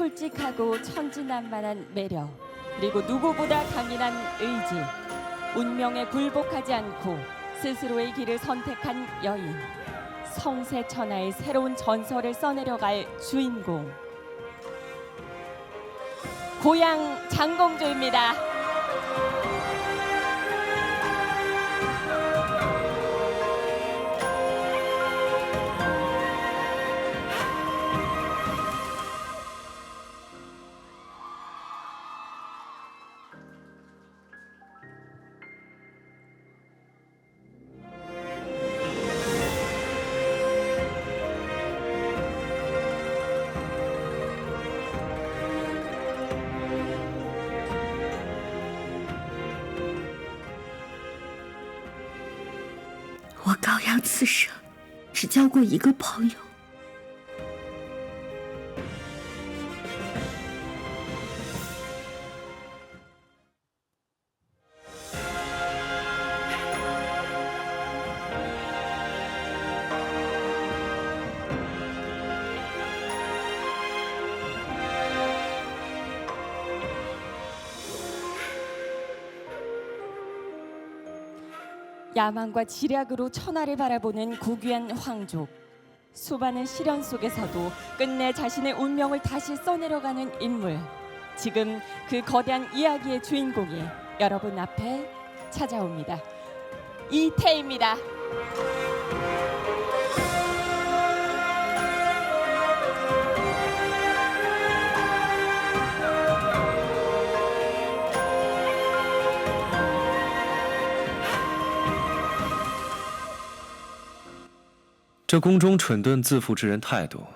솔직하고 천진난만한 매력, 그리고 누구보다 강인한 의지, 운명에 굴복하지 않고 스스로의 길을 선택한 여인, 성세천하의 새로운 전설을 써내려갈 주인공, 고향 장공주입니다.我高阳此生只交过一个朋友，야망과 지략으로 천하를 바라보는 고귀한 황족. 수많은 시련 속에서도 끝내 자신의 운명을 다시 써내려가는 인물. 지금 그 거대한 이야기의 주인공이 여러분 앞에 찾아옵니다. 이태희입니다. 这宫中蠢钝自负之人太多，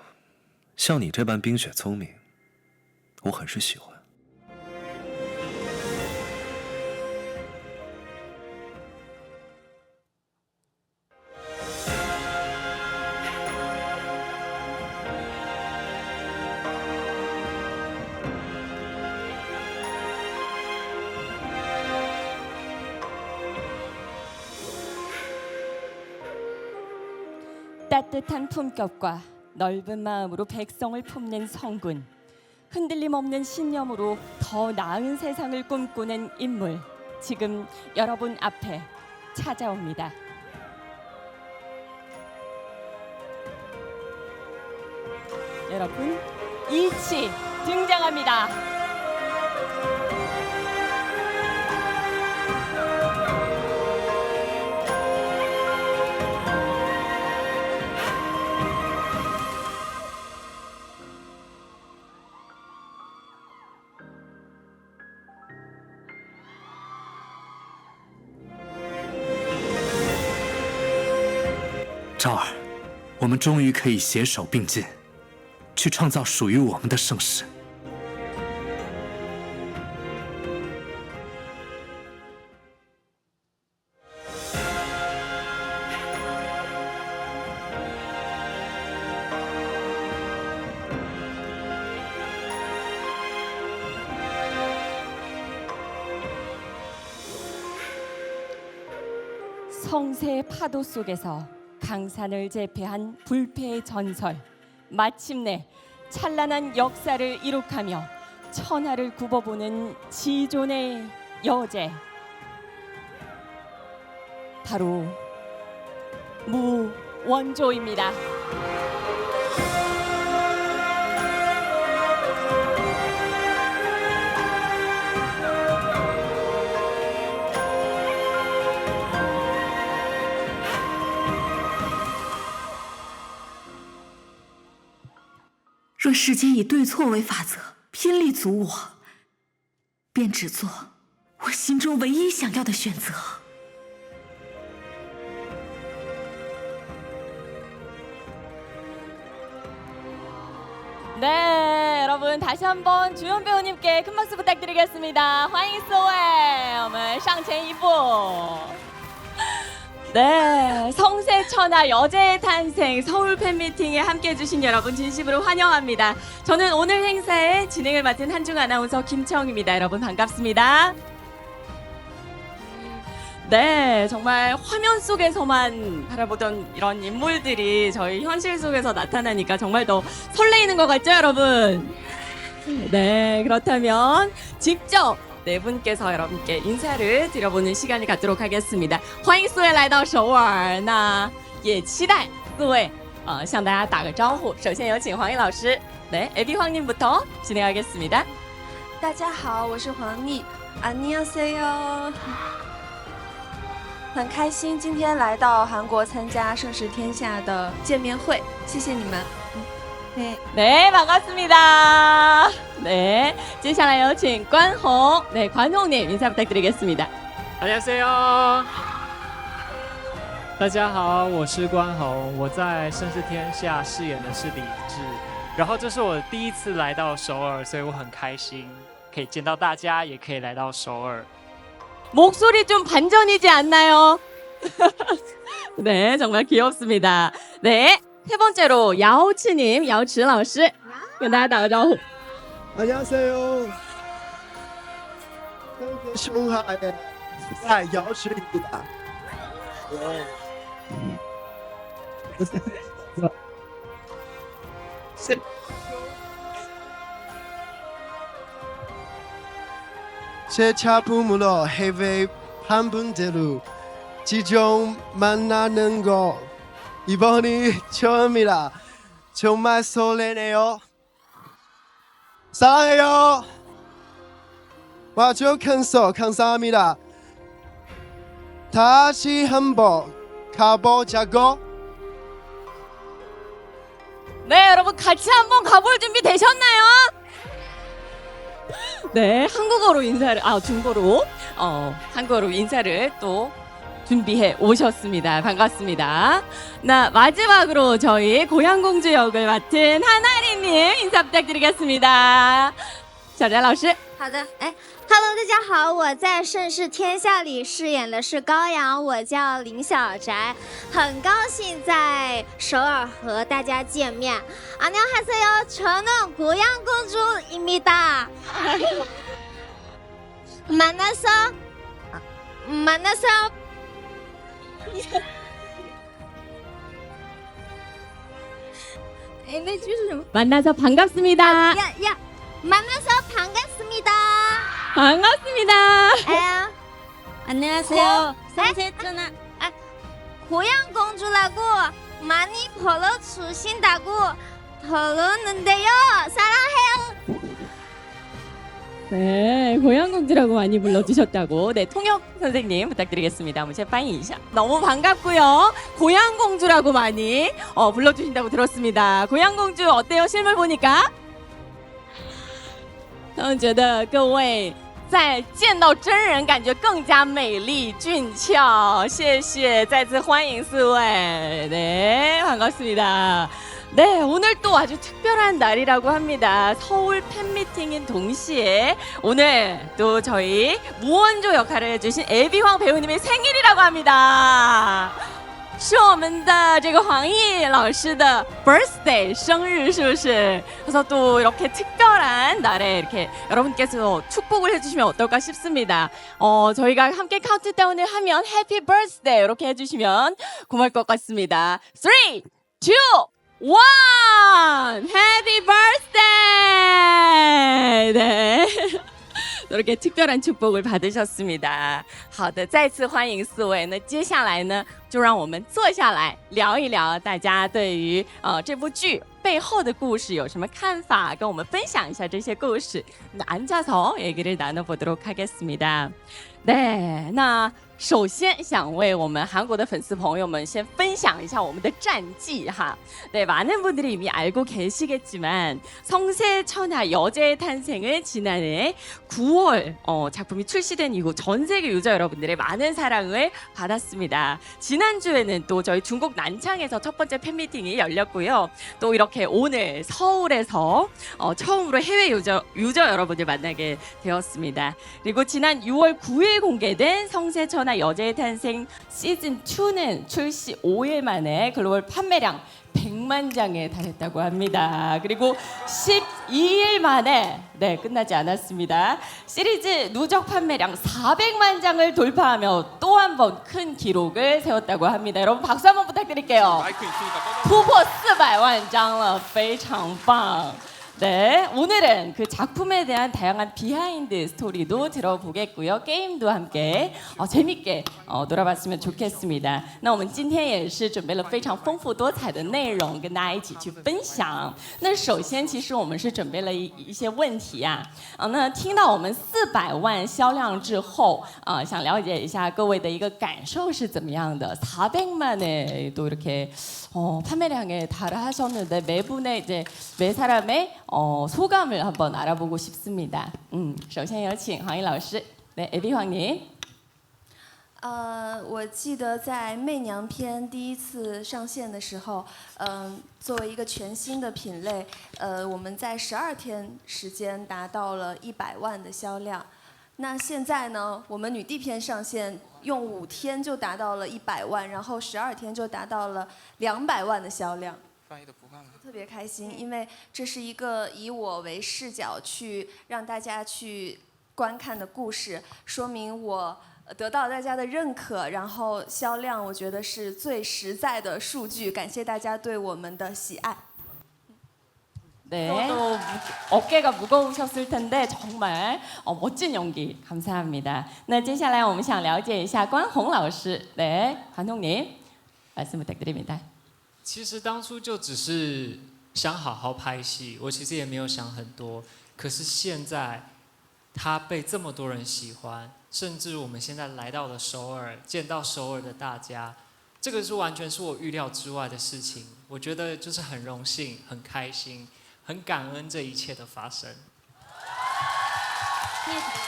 像你这般冰雪聪明，我很是喜欢。따뜻한 품격과 넓은 마음으로 백성을 품는 성군, 흔들림 없는 신념으로 더 나은 세상을 꿈꾸는 인물, 지금 여러분 앞에 찾아옵니다. 여러분, 이치 등장합니다.昭儿，我们终于可以携手并进，去创造属于我们的盛世。성세의 파도 속에서 강산을 제패한 불패의 전설, 마침내 찬란한 역사를 이룩하며 천하를 굽어보는 지존의 여제, 바로 무원조입니다. 若世间以对错为法则，偏力阻我，便只做我心中唯一想要的选择。 네, 여러분 다시 한번 주연 배우님께 큰 박수 부탁드리겠습니다. 欢迎各位，我们上前一步。 네, 성세천하 여제의 탄생 서울 팬미팅에 함께해 주신 여러분 진심으로 환영합니다. 저는 오늘 행사의 진행을 맡은 한중 아나운서 김채영입니다. 여러분 반갑습니다. 네, 정말 화면 속에서만 바라보던 이런 인물들이 저희 현실 속에서 나타나니까 정말 더 설레이는 것 같죠, 여러분? 네, 그렇다면 직접 네 분께서 여러분께 인사를 드려보는 시간을 갖도록 하겠습니다. 欢迎四位来到首尔，那也期待四位向大家打个招呼。首先有请黄奕老师，네, 에비 황님부터 진행하겠습니다. 大家好，我是黄奕，안녕하세요。很开心今天来到韩国参加盛世天下的见面会，谢谢你们。네, 네, 반갑습니다. 네, 接下来有请关宏， 네, 관홍님 인사 부탁드리겠습니다. 안녕하세요。大家好，我是关宏，我在《盛世天下》饰演的是李智，然后这是我第一次来到首尔，所以我很开心可以见到大家，也可以来到首尔。 목소리 좀 반전이지 않나요? 네, 정말 귀엽습니다. 네, 세 번째로 야오츠님, 야오츠 老师跟大家打个招呼。 안녕하세요. 슝하의 야오츠입니다. 제 작품으로 해외 팬분들을 직접 만나는 거 이번이 처음이라 정말 설레네요. 사랑해요. 와주셔서 감사합니다. 다시 한번 가보자고. 네, 여러분 같이 한번 가볼 준비 되셨나요? 네, 한국어로 인사를 중국어로 한국어로 인사를 또 준비해 오셨습니다. 반갑습니다. 나 마지막으로 저희 고향공주 역을 맡은 하나리님 인사 부탁드리겠습니다. 小翟老师。好的，Hello， 大家好，我在《盛世天下》里饰演的是高阳，我叫林小翟，很高兴在首尔和大家见面。안녕하세요， 저는 고향공주입니다。 만나서那句是什么？ 만나서 반갑습니다. 만나서 반갑습니다. 반갑습니다. 안녕하세요. 성세준아. 고향공주라고 많이 벌어주신다고 들었는데요. 사랑해요. 네, 고향공주라고 많이 불러주셨다고. 네, 통역 선생님 부탁드리겠습니다. 한번 제파이이샤. 너무 반갑고요. 고향공주라고 많이 불러주신다고 들었습니다. 고향공주 어때요? 실물 보니까? 觉得各位在见到真人感觉更加美丽俊俏。谢谢，再次欢迎四位。 네, 반갑습니다. 네, 오늘 또 아주 특별한 날이라고 합니다. 서울 팬미팅인 동시에 오늘 또 저희 무원조 역할을 해주신 에비황 배우님의 생일이라고 합니다. 是我们的这个黄奕老师的 birthday 生日是不是? 그래서 또 이렇게 특별한 날에 이렇게 여러분께서 축복을 해주시면 어떨까 싶습니다. 저희가 함께 카운트다운을 하면 Happy Birthday 이렇게 해주시면 고마울 것 같습니다. 3, 2, 1, Happy Birthday! 네. 이렇게 특별한 축복을 받으셨습니다. 好的，再次欢迎四位。那接下来呢，就让我们坐下来聊一聊，大家对于这部剧背后的故事有什么看法，跟我们分享一下这些故事。앉아서 얘기를 나눠보도록 하겠습니다. 네, 那首先想为我们韩国的粉丝朋友们先分享一下我们的战绩哈. 네, 많은 분들이 이미 알고 계시겠지만 성세천하 여제의 탄생을 지난해 9월 작품이 출시된 이후 전 세계 유저 여러분들의 많은 사랑을 받았습니다. 지난주에는 또 저희 중국 난창에서 첫 번째 팬미팅이 열렸고요. 또 이렇게 오늘 서울에서 처음으로 해외 유저 여러분들 만나게 되었습니다. 그리고 지난 6월 9일 공개된 성세천하 여제의 탄생 시즌2는 출시 5일 만에 글로벌 판매량 100만 장에 달했다고 합니다. 그리고 12일 만에 끝나지 않았습니다. 시리즈 누적 판매량 400만 장을 돌파하며 또 한 번 큰 기록을 세웠다고 합니다. 여러분 박수 한번 부탁드릴게요. 突破400万张了，非常棒。 네, 오늘은 그 작품에 대한 다양한 비하인드 스토리도 들어보겠고요. 게임도 함께 재밌게 놀아봤으면 좋겠습니다.那我们今天也是准备了非常丰富多彩的内容跟大家一起去分享。那首先，其实我们是准备了一些问题啊。那听到我们400万销量之后想了解一下各位的一个感受是怎么样的。400만에 또 이렇게 판매량에 달하셨는데 매분의 이제 매 사람의 소감을 한번 알아보고 싶습니다. 首先有请黄奕老师，对，AB黄宁。我记得在《媚娘篇》第一次上线的时候，作为一个全新的品类，我们在12天时间达到了100万的销量。那现在呢，我们女帝篇上线，用5天就达到了100万，然后12天就达到了200万的销量。特别开心，因为这是一个以我为视角去让大家去观看的故事，说明我得到大家的认可，然后销量我觉得是最实在的数据。感谢大家对我们的喜爱。 네, 또 어깨가 무거우셨을 텐데 정말 멋진 연기 감사합니다. 那接下来我们想了解一下关宏老师，네，관홍님 말씀 부탁드립니다. 其实当初就只是想好好拍戏，我其实也没有想很多。可是现在，他被这么多人喜欢，甚至我们现在来到了首尔，见到首尔的大家，这个是完全是我预料之外的事情。我觉得就是很荣幸、很开心、很感恩这一切的发生。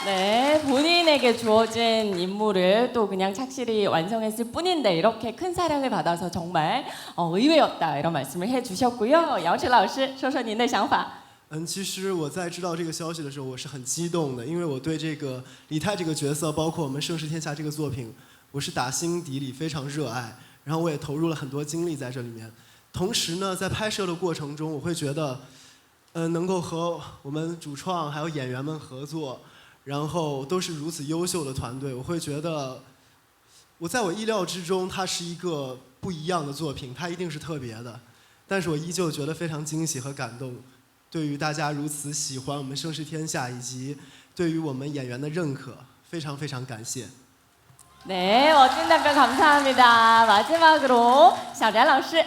네, 본인에게 주어진 임무를 또 그냥 착실히 완성했을 뿐인데 이렇게 큰 사랑을 받아서 정말 의외였다 이런 말씀을 해주셨고요. 야오치老师说说您的想法。其实我在知道这个消息的时候，我是很激动的，因为我对这个李泰这个角色，包括我们《盛世天下》这个作品，我是打心底里非常热爱，然后我也投入了很多精力在这里面。同时呢，在拍摄的过程中，我会觉得，能够和我们主创还有演员们合作。 然后都是如此优秀的团队，我会觉得，在我意料之中，它是一个不一样的作品，它一定是特别的。但是我依旧觉得非常惊喜和感动。对于大家如此喜欢我们《盛世天下》，以及对于我们演员的认可，非常非常感谢。 네, 멋진 답변 감사합니다. 마지막으로 小翟老师。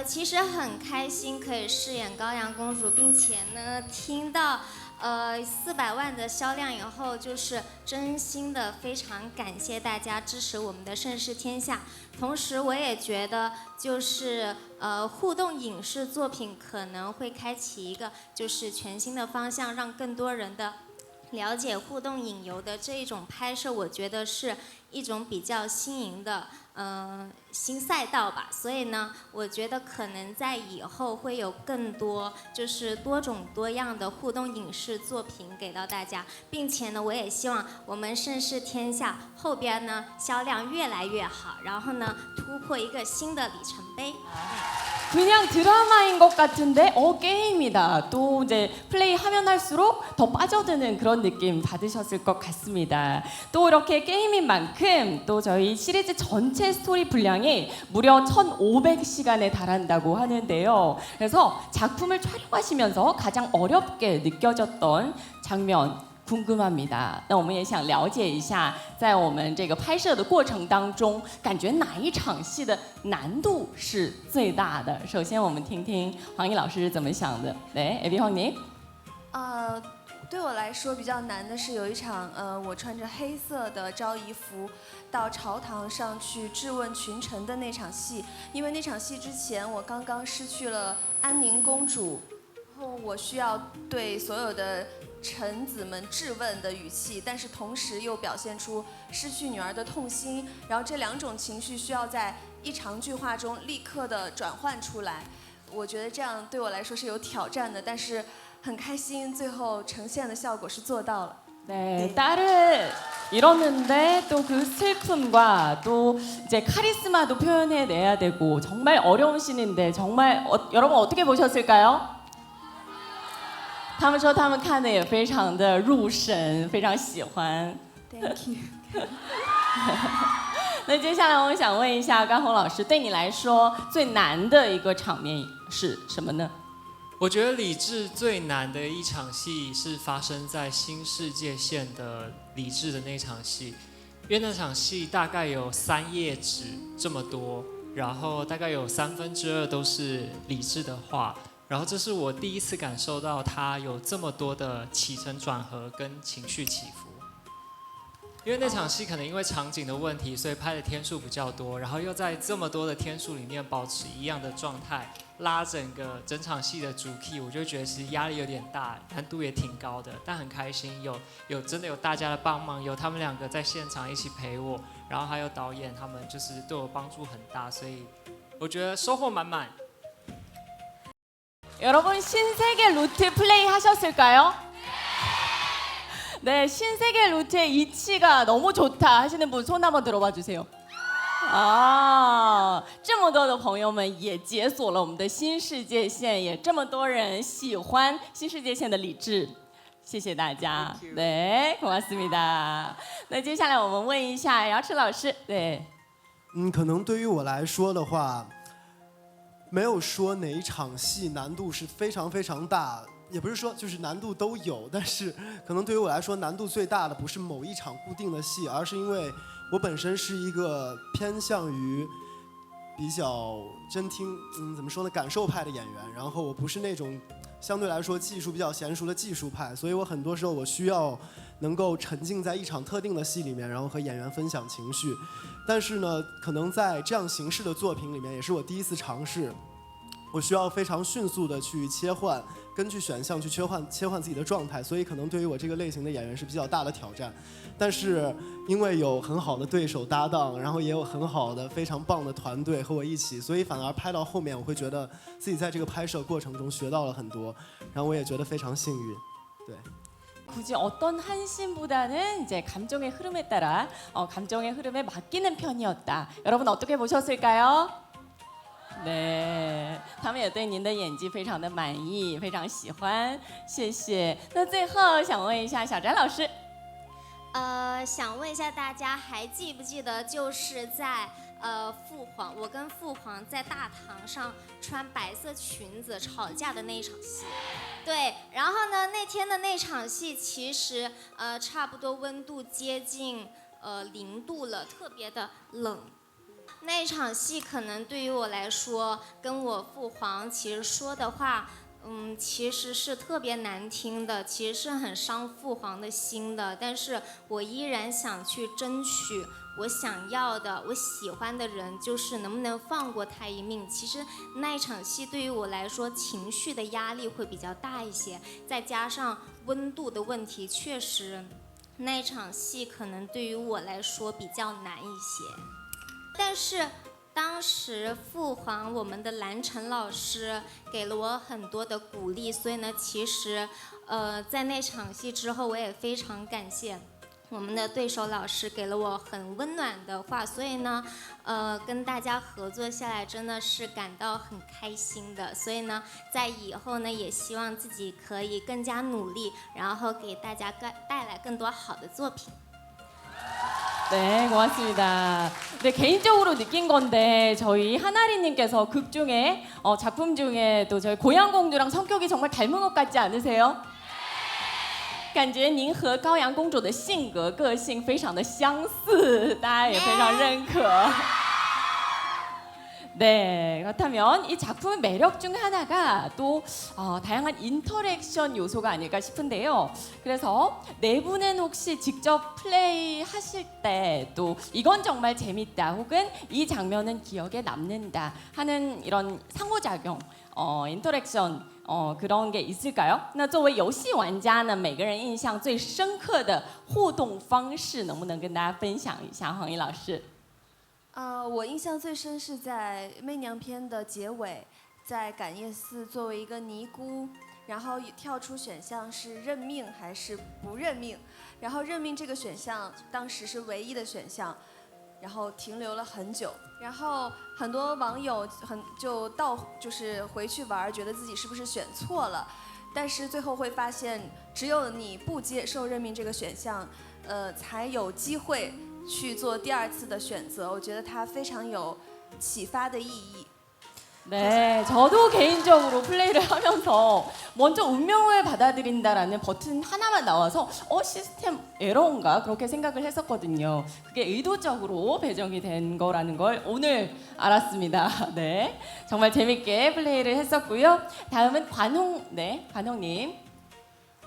其实很开心可以饰演高阳公主，并且呢，听到400万的销量以后，就是真心的非常感谢大家支持我们的《盛世天下》。同时，我也觉得就是互动影视作品可能会开启一个就是全新的方向，让更多人的了解互动影游的这一种拍摄，我觉得是一种比较新颖的。 新赛道吧，所以呢，我觉得可能在以后会有更多就是多种多样的互动影视作品给到大家，并且呢，我也希望我们盛世天下后边呢销量越来越好，然后呢突破一个新的里程碑。 그냥 드라마인 것 같은데 게임이다. 또 이제 플레이하면 할수록 더 빠져드는 그런 느낌 받으셨을 것 같습니다. 또 이렇게 게임인 만큼 또 저희 시리즈 전체 스토리 분량이 무려 1,500시간에 달한다고 하는데요. 그래서 작품을 촬영하시면서 가장 어렵게 느껴졌던 장면 궁금합니다. 那我们也想了解一下，在我们这个拍摄的过程当中，感觉哪一场戏的难度是最大的？首先，我们听听黄奕老师是怎么想的。对，AB黄宁。对我来说比较难的是有一场，我穿着黑色的昭仪服到朝堂上去质问群臣的那场戏，因为那场戏之前我刚刚失去了安宁公主，然后我需要对所有的 臣子们质问的语气，但是同时又表现出失去女儿的痛心，然后这两种情绪需要在一长句话中立刻的转换出来。我觉得这样对我来说是有挑战的，但是很开心，最后呈现的效果是做到了。 네, 딸을 잃었는데 또 그 슬픔과 또 이제 카리스마도 표현해내야 되고 정말 어려운 씬인데 정말 여러분 어떻게 보셨을까요? 他们说他们看的也非常的入神，非常喜欢。Thank you。那接下来我想问一下甘宏老师，对你来说最难的一个场面是什么呢？我觉得李治最难的一场戏是发生在新世界线的李治的那场戏，因为那场戏大概有3页纸这么多，然后大概有2/3都是李治的话，然后这是我第一次感受到他有这么多的起承转合跟情绪起伏。因为那场戏可能因为场景的问题，所以拍的天数比较多，然后又在这么多的天数里面保持一样的状态，拉整场戏的主 key， 我就觉得其实压力有点大，难度也挺高的，但很开心，真的有大家的帮忙，有他们2个在现场一起陪我，然后还有导演他们就是对我帮助很大，所以我觉得收获满满。여러분 신세계 루트 플레이 하셨을까요? 네, 신세계 루트의 이치가 너무 좋다 하시는 분 손 한번 들어봐 주세요. 这么多的朋友们也解锁了我们的新世界线，也这么多人喜欢新世界线的李治，谢谢大家。네， 고맙습니다。那接下来我们问一下姚池老师，对，可能对于我来说的话，没有说哪一场戏难度是非常非常大。也不是说就是难度都有，但是可能对于我来说难度最大的不是某一场固定的戏，而是因为我本身是一个偏向于比较真听，怎么说呢，感受派的演员，然后我不是那种相对来说技术比较娴熟的技术派，所以我很多时候我需要能够沉浸在一场特定的戏里面，然后和演员分享情绪。但是呢，可能在这样形式的作品里面，也是我第一次尝试，我需要非常迅速的去切换。根据选项去切换自己的状态，所以可能对于我这个类型的演员是比较大的挑战。但是因为有很好的对手搭档，然后也有很好的非常棒的团队和我一起，所以反而拍到后面我会觉得自己在这个拍摄过程中学到了很多，然后我也觉得非常幸运。对。 굳이 어떤 한 씬보다는 이제 감정의 흐름에 따라 감정의 흐름에 맡기는 편이었다. 여러분 어떻게 보셨을까요? 对，他们也对您的演技非常的满意，非常喜欢，谢谢。那最后想问一下小翟老师，想问一下大家还记不记得就是在父皇，我跟父皇在大堂上穿白色裙子吵架的那一场戏。对，然后呢那天的那场戏其实差不多温度接近0度了，特别的冷。 那一场戏可能对于我来说，跟我父皇其实说的话，其实是特别难听的，其实是很伤父皇的心的。但是我依然想去争取我想要的、我喜欢的人，就是能不能放过他一命。其实那一场戏对于我来说，情绪的压力会比较大一些，再加上温度的问题，确实那一场戏可能对于我来说比较难一些。 但是当时父皇我们的蓝晨老师给了我很多的鼓励，所以呢，其实在那场戏之后，我也非常感谢我们的对手老师给了我很温暖的话，所以呢，跟大家合作下来真的是感到很开心的。所以呢，在以后呢，也希望自己可以更加努力，然后给大家带来更多好的作品。 네, 고맙습니다. 네, 개인적으로 느낀 건데 저희 하나리님께서 극 중에 작품 중에 또 저희 고양공주랑 성격이 정말 닮은 것 같지 않으세요? 感觉您和高阳公主的性格、个性非常的相似，大家也非常认可。 네, 그렇다면 이 작품의 매력 중 하나가 또 다양한 인터랙션 요소가 아닐까 싶은데요. 그래서 네 분은 혹시 직접 플레이 하실 때 또 이건 정말 재밌다 혹은 이 장면은 기억에 남는다 하는 이런 상호작용, 인터랙션 그런 게 있을까요? 那作为游戏玩家呢，每个人印象最深刻的互动方式，能不能跟大家分享一下？黄奕老师。 我印象最深是在《媚娘篇》的结尾，在感业寺作为一个尼姑，然后跳出选项是认命还是不认命，然后认命这个选项当时是唯一的选项，然后停留了很久，然后很多网友就是回去玩，觉得自己是不是选错了，但是最后会发现，只有你不接受认命这个选项，才有机会。去做第二次的选择，我觉得它非常有启发的意义。 네, 저도 개인적으로 플레이를 하면서 먼저 운명을 받아들인다라는 버튼 하나만 나와서 시스템 에러인가 그렇게 생각을 했었거든요. 그게 의도적으로 배정이 된 거라는 걸 오늘 알았습니다. 네, 정말 재밌게 플레이를 했었고요. 다음은 관홍, 네, 관홍님,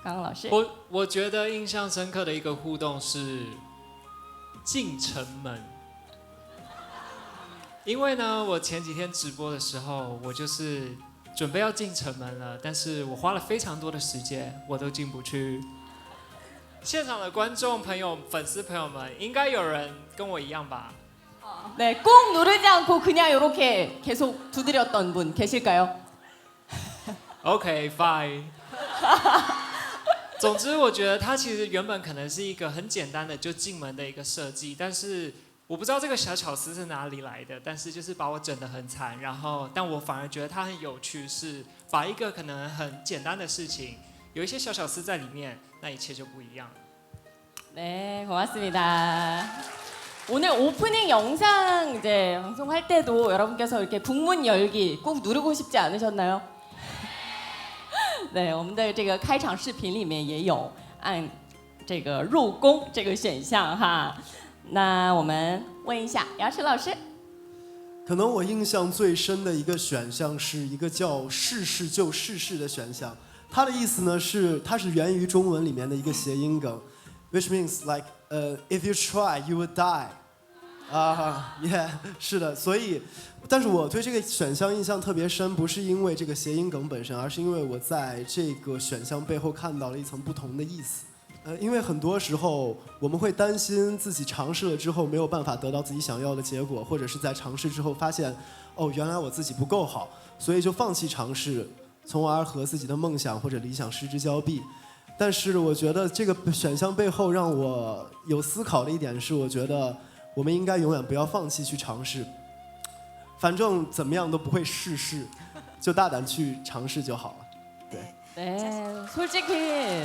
강흥老师。我觉得印象深刻的一个互动是进城门。 因为呢，我前几天直播的时候，我就是准备要进城门了，但是我花了非常多的时间，我都进不去。现场的观众朋友、粉丝朋友们，应该有人跟我一样吧？ 네, 꾹 누르지 않고 그냥 이렇게 계속 두드렸던 분 계실까요? OK, fine 。总之，我觉得它其实原本可能是一个很简单的就进门的一个设计，但是。 我不知道这个小巧思是哪里来的，但是就是把我整得很惨，然后但我反而觉得它很有趣，是把一个可能很简单的事情，有一些小巧思在里面，那一切就不一样了。 네, 고맙습니다. 오늘 오프닝 영상 이제 방송할 때도 여러분께서 이렇게 북문 열기 꼭 누르고 싶지 않으셨나요? 네, 我们的这个开场视频里面也有按这个入宫这个选项哈。 那我们问一下牙齿老师，可能我印象最深的一个选项是一个叫“世事就世事”的选项，它的意思呢是它是源于中文里面的一个谐音梗 ，which means like if you try you will die， yeah， 是的，所以，但是我对这个选项印象特别深，不是因为这个谐音梗本身，而是因为我在这个选项背后看到了一层不同的意思。 因为很多时候我们会担心自己尝试了之后没有办法得到自己想要的结果，或者是在尝试之后发现，哦，原来我自己不够好，所以就放弃尝试，从而和自己的梦想或者理想失之交臂。但是我觉得这个选项背后让我有思考的一点是，我觉得我们应该永远不要放弃去尝试，反正怎么样都不会试试，就大胆去尝试就好了。对。 네, 솔직히.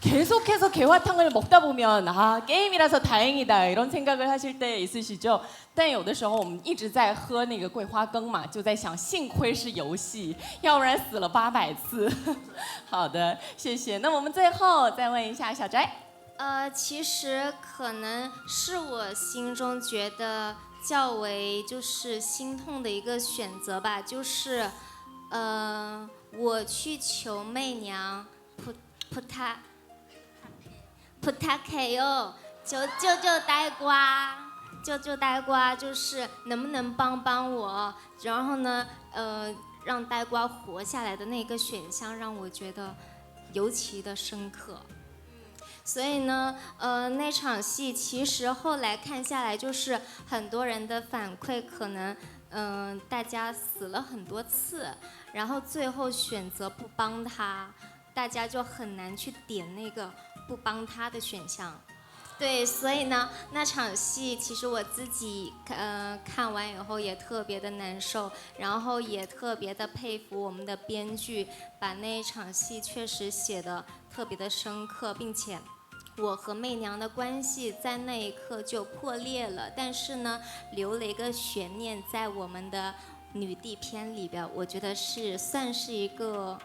계속해서 개화탕을 먹다 보면 게임이라서 다행이다 이런 생각을 하실 때 있으시죠? 但有的时候我们一直在喝那个桂花羹嘛，就在想幸亏是游戏，要不然死了800次。好的，谢谢。那我们最后再问一下小翟。其实可能是我心中觉得较为就是心痛的一个选择吧，就是我去求媚娘부탁해요， 救呆瓜，救呆瓜，就是能不能帮我？然后呢，让呆瓜活下来的那个选项让我觉得尤其的深刻。所以呢，那场戏其实后来看下来，就是很多人的反馈，可能大家死了很多次，然后最后选择不帮他，大家就很难去点那个。 不帮他的选项，对，所以呢，那场戏其实我自己看完以后也特别的难受，然后也特别的佩服我们的编剧，把那一场戏确实写得特别的深刻，并且我和媚娘的关系在那一刻就破裂了，但是呢，留了一个悬念在我们的女帝篇里边，我觉得算是一个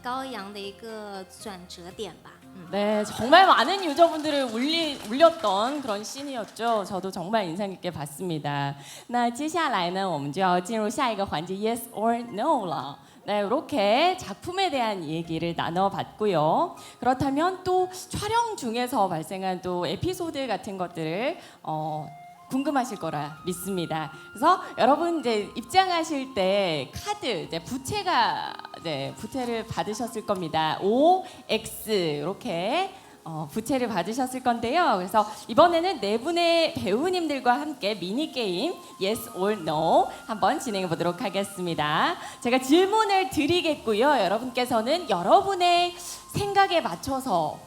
高阳的一个转折点吧。 네, 정말 많은 유저분들을 울렸던 그런 씬이었죠. 저도 정말 인상 깊게 봤습니다. 那接下来呢，我们就要进入下一个环节 Yes or No 了。 네, 이렇게 작품에 대한 얘기를 나눠봤고요. 그렇다면 또 촬영 중에서 발생한 또 에피소드 같은 것들을 궁금하실 거라 믿습니다. 그래서 여러분 이제 입장하실 때 카드 이제 부채를 받으셨을 겁니다. O, X 이렇게 부채를 받으셨을 건데요. 그래서 이번에는 네 분의 배우님들과 함께 미니 게임 Yes or No 한번 진행해 보도록 하겠습니다. 제가 질문을 드리겠고요. 여러분께서는 여러분의 생각에 맞춰서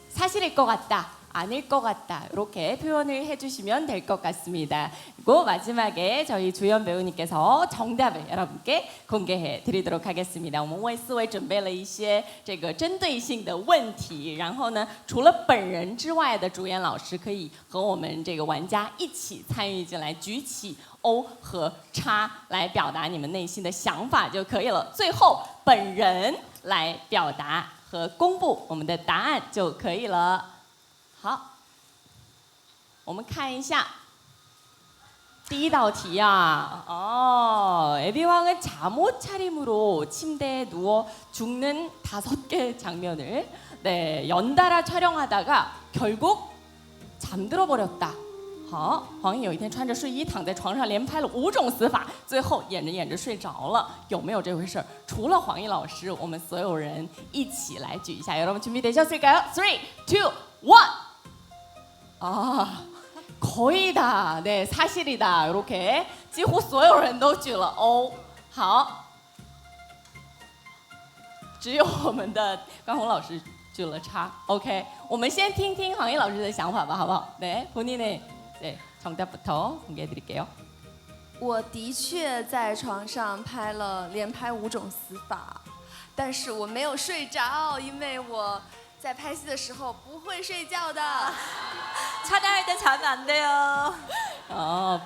사실일 것 같다. 않을 것 같다. 이렇게 표현을 해주시면 될 것 같습니다. 그리고 마지막에 저희 주연 배우님께서 정답을 여러분께 공개해 드리도록 하겠습니다.我们为四位准备了一些这个针对性的问题，然后呢，除了本人之外的主演老师可以和我们这个玩家一起参与进来，举起 O 和叉来表达你们内心的想法就可以了。最后本人来表达和公布我们的答案就可以了。好，我们看一下第一道题啊。에비왕은 잠옷 차림으로 침대에 누워 죽는 5개 장면을 연달아 촬영하다가 결국 잠들어 버렸다。 好，黄奕有一天穿着睡衣躺在床上，连拍了5种死法，最后演着演着睡着了，有没有这回事？除了黄奕老师，我们所有人一起来举一下。여러분 준비되셨을까요? 3, 2, 1. 거의 다, 네, 사실이다. 이렇게 几乎所有人都举了 O。 好，只有我们的关宏老师举了叉。OK， 我们先听听黄奕老师的想法吧，好不好？ 네, 본인의 네, 정답부터 공개해드릴게요. 我的确在床上连拍5种死法，但是我没有睡着，因为我在拍戏的时候不会睡觉的。 촬영할 때 자면 안 돼요.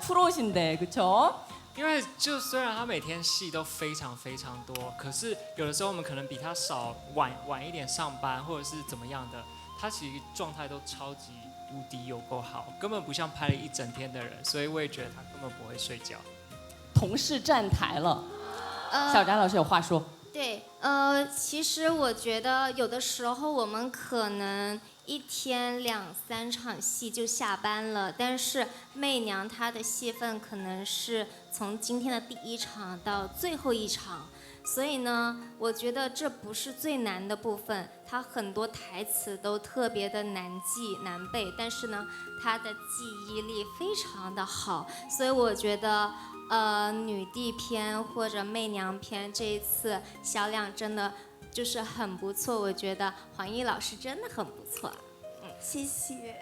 프로신데, 그쵸? 因为就虽然他每天戏都非常非常多，可是有的时候我们可能比他少晚一点上班，或者是怎么样的，他其实状态都超级无敌有够好，根本不像拍了一整天的人，所以我也觉得他根本不会睡觉。同事站台了，小翟老师有话说。对，其实我觉得有的时候我们可能1天2、3场戏就下班了，但是媚娘她的戏份可能是从今天的第1场到最后1场，所以呢，我觉得这不是最难的部分，她很多台词都特别的难记难背，但是呢，她的记忆力非常的好，所以我觉得。女帝篇或者媚娘篇这一次销量真的就是很不错，我觉得黄奕老师真的很不错。谢谢。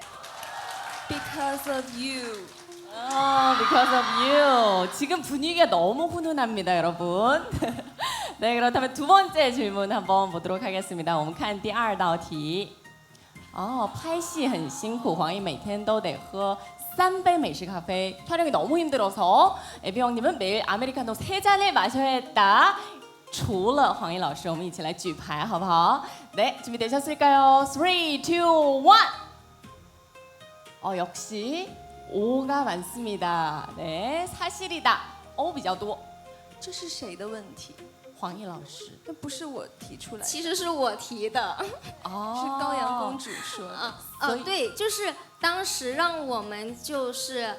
Because of you. Because of you. 지금 분위기가 너무 훈훈합니다, 여러분. 네, 그렇다면 두 번째 질문 한번 보도록 하겠습니다. 我们看第2道题。拍戏很辛苦，黄奕每天都得喝3杯美式咖啡， 촬영이 너무 힘들어서 에비왕님은 매일 아메리카노 3잔을 마셔야 했다. 除了黄奕老师，我们一起来举牌，好不好？ 네, 준비되셨을까요? 3, 2, 1. 역시 O가 많습니다. 네, 사실이다. O 比较多。这是谁的问题？黄奕老师，那不是我提出来的，其实是我提的。是高阳公主说的。对，就是当时让我们就是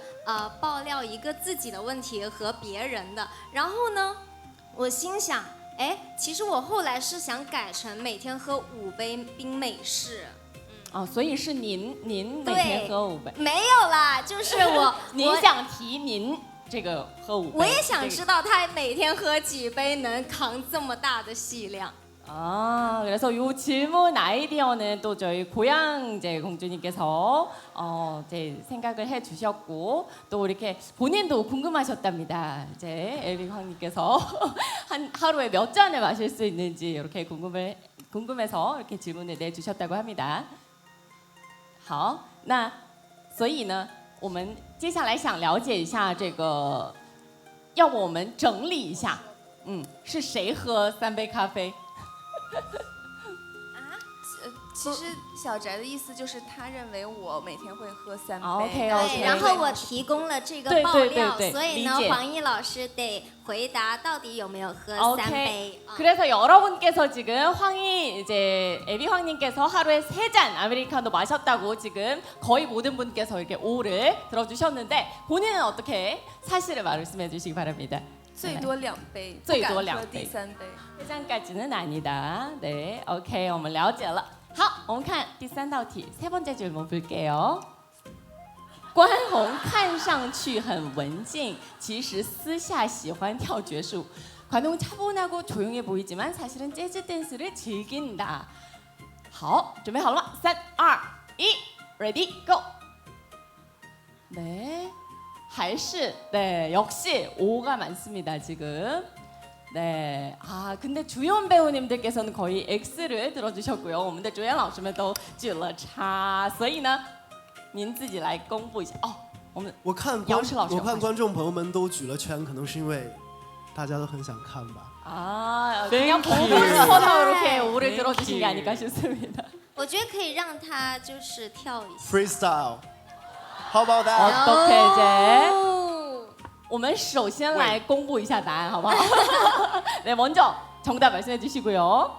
爆料一个自己的问题和别人的，然后呢，我心想，哎，其实我后来是想改成每天喝5杯冰美式。所以是您每天喝5杯？没有啦，就是我您想提您。这个喝5杯，我也想知道他每天喝几杯能扛这么大的戏量。 그래서 이 질문 아이디어는 또 저희 고양 이제 공주님께서 이제 생각을 해주셨고 또 이렇게 본인도 궁금하셨답니다. 이제 에비황님께서 하루에 몇 잔을 마실 수 있는지 이렇게 궁금해서 이렇게 질문을 내주셨다고 합니다. 好，那所以呢，我们接下来想了解一下这个，要不我们整理一下，是谁喝3杯咖啡？其实小翟的意思就是他认为我每天会喝3杯。OK， 对，然后我提供了这个爆料，所以呢，黄奕老师得回答到底有没有喝3杯。 그래서 여러분께서 지금 황희 이제 에비황님께서 하루에 3잔 아메리카노 마셨다고 지금 거의 모든 분께서 이렇게 오를 들어주셨는데 본인은 어떻게 사실을 말씀해 주시기 바랍니다. 最多2杯，最多2杯，第3杯。 3잔까지는 아니다. 네, OK， 我们了解了。好，我们看第3道题， 세 번째 질문 볼게요. 关宏看上去很文静，其实私下喜欢跳爵术。 관홍 차분하고 조용해 보이지만 사실은 재즈 댄스를 즐긴다. 好，准备好了吗？ 3, 2, 1。ready go. 네, 还是 네, 역시 5가 많습니다 지금. 네, 아 근데 주연 배우님들께서는 거의 X를 들어주셨고요. 我们的主演老师们都举了叉，所以呢，您自己来公布一下哦。我们我看观众朋友们都举了圈，可能是因为大家都很想看吧。 아, Thank 그냥 보고 you. 싶어서 이렇게 오래 Thank 들어주신 게 you. 아닐까 싶습니다. 我觉得可以让他就是跳一下。 Freestyle，How about that？ 어떻게 이제? 哦 我们首先来公布一下答案，好不好？ 네, 먼저 정답 말씀해 주시고요.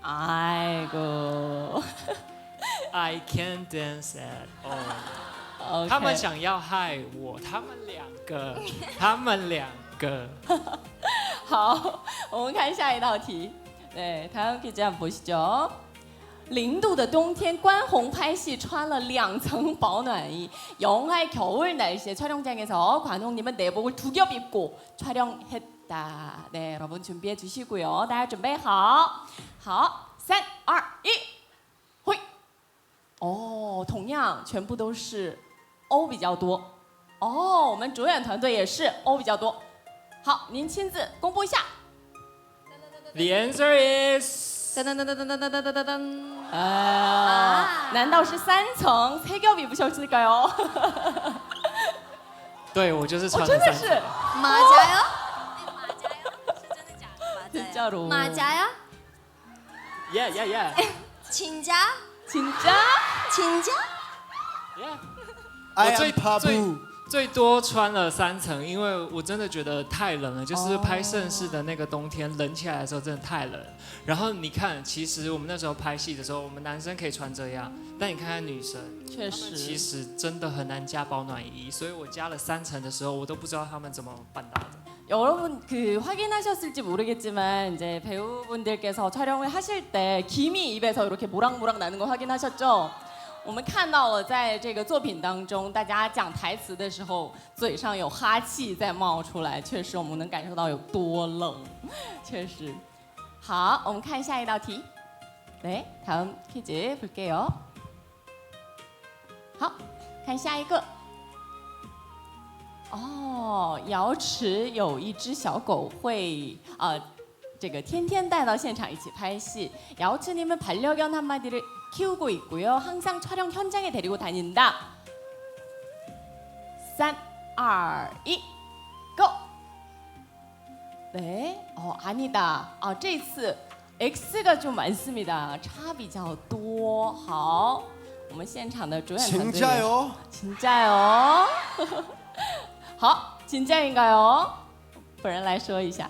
아이고. I can't dance at all. OK 他们想要害我，他们两个。好，我们看下一道题。네, 다음 퀴즈 한번 보시죠. 0도的冬天，关宏拍戏穿了2层保暖衣。 영하의 겨울 날씨에 촬영장에서 관홍님은 내복을 2겹 입고 촬영했다. 네, 여러분 준비해 주시고요. 大家准备好。好，3、2、1，会。哦，同样全部都是 O 比较多。哦，我们主演团队也是 O 比较多。好，您亲自公布一下。 The answer is 噔噔噔噔噔噔噔噔噔噔。 难道是3层 3겹 입으셨을까요? 对，我就是穿了真的3层。是 맞아요? 진짜로. 맞아요? Yeah, yeah, yeah. 진짜? 진짜? 진짜? Yeah. I 我 am Pabu。 最多穿了3层，因为我真的觉得太冷了，就是拍盛世的那个冬天冷起来的时候真的太冷。然后你看，其实我们那时候拍戏的时候，我们男生可以穿这样，但你看看女生，确实，其实真的很难加保暖衣，所以我加了3层的时候，我都不知道他们怎么办到的。 여러분 그 확인하셨을지 모르겠지만 이제 배우분들께서 촬영을 하실 때 김이 입에서 이렇게 모락모락 나는 거 확인하셨죠? 我们看到了，在这个作品当中，大家讲台词的时候，嘴上有哈气在冒出来，确实我们能感受到有多冷，确实。好，我们看下一道题。 네, 다음 퀴즈 볼게요. 好，看下一个。 哦，瑶池有一只小狗会这个天天带到现场一起拍戏。瑶池님은 반려견 한 마리를 키우고 있고요. 항상 촬영 현장에 데리고 다닌다. 3, 2, 1, go. 네, 아니다.这次 X가 좀 많습니다. 差比较多。好，我们现场的主演团队。 진짜요? 진짜요? 好， 진짜인가요? 本人来说一下。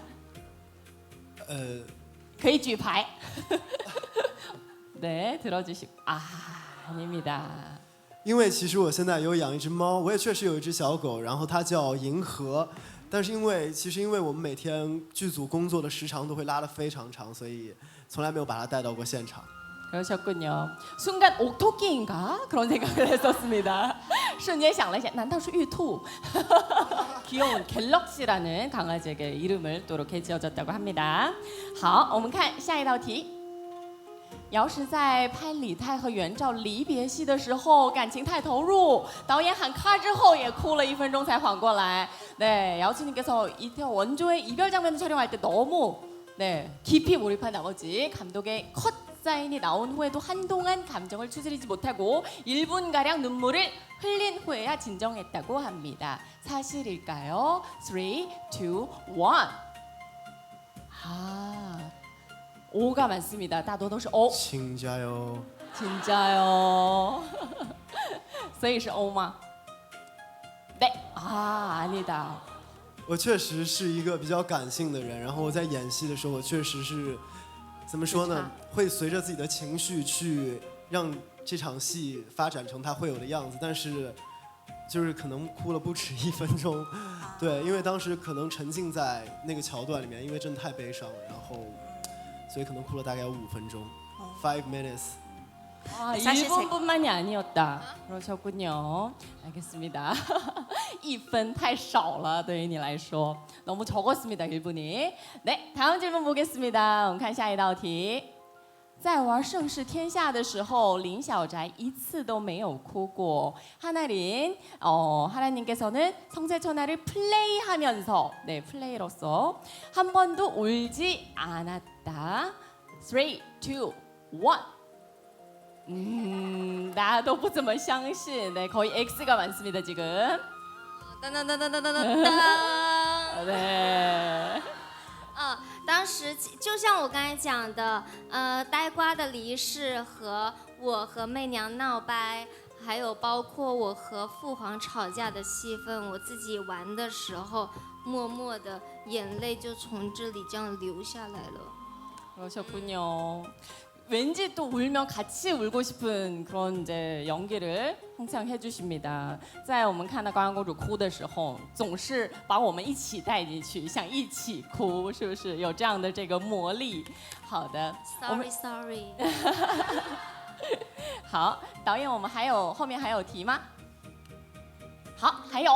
可以举牌。네, 들어주시고. 아닙니다. 因为其实我现在有养一只猫，我也确实有一只小狗，然后它叫银河。但是因为我们每天剧组工作的时长都会拉得非常长，所以从来没有把它带到过现场。 그러셨군요. 순간 옥토끼인가? 그런 생각을 했었습니다. 瞬间想了一下, 难道是玉兔? 귀여운 갤럭시라는 강아지에게 이름을 또 이렇게 지어졌다고 합니다. 好，我们看下一道题。 姚石在拍李泰和袁照离别戏的时候，感情太投入，导演喊咔之后也哭了1分钟才缓过来。 네, 야오치님께서 이태 원조의 이별 장면을 촬영할 때 너무 깊이 몰입한 나머지 감독의 컷 사인이 나온 후에도 한동안 감정을 추스리지 못하고 1분가량 눈물을 흘린 후에야 진정했다고 합니다. 사실일까요? 3, 2, 1. 5가 많습니다. 大多都是 O. 진짜요. 진짜요. 所以是 O 吗? 네. 아니다. 我确实是一个比较感性的人，然后我在演戏的时候，我确实是怎么说呢？会随着自己的情绪去让这场戏发展成它会有的样子，但是就是可能哭了不止1分钟。对，因为当时可能沉浸在那个桥段里面，因为真的太悲伤了，然后所以可能哭了大概有5分钟，5 minutes。 1분뿐만이 아니었다. 그러셨군요. 알겠습니다. 1분 太少了对于你来说 너무 적었습니다. 1분이. 네, 다음 질문 보겠습니다. 我们看下一道题.在玩《盛世天下》的时候，林小宅一次都没有哭过。하나님께서는 성세천하를 플레이하면서, 네, 플레이로서 한 번도 울지 않았다. 3, 2, 1. 나도 不怎么相信. 네, 거의 X가 많습니다 지금. 对。当时就像我刚才讲的，呆瓜的离世和我和媚娘闹掰，还有包括我和父皇吵架的戏份，我自己玩的时候，默默的眼泪就从这里这样流下来了。 그러셨군요. 왠지 또 울면 같이 울고 싶은 그런 이제 연기를 항상 해주십니다. 在我们看到高阳公主哭的时候，总是把我们一起带进去，想一起哭，是不是有这样的这个魔力？好的， Sorry。好，导演，我们后面还有题吗？好，还有。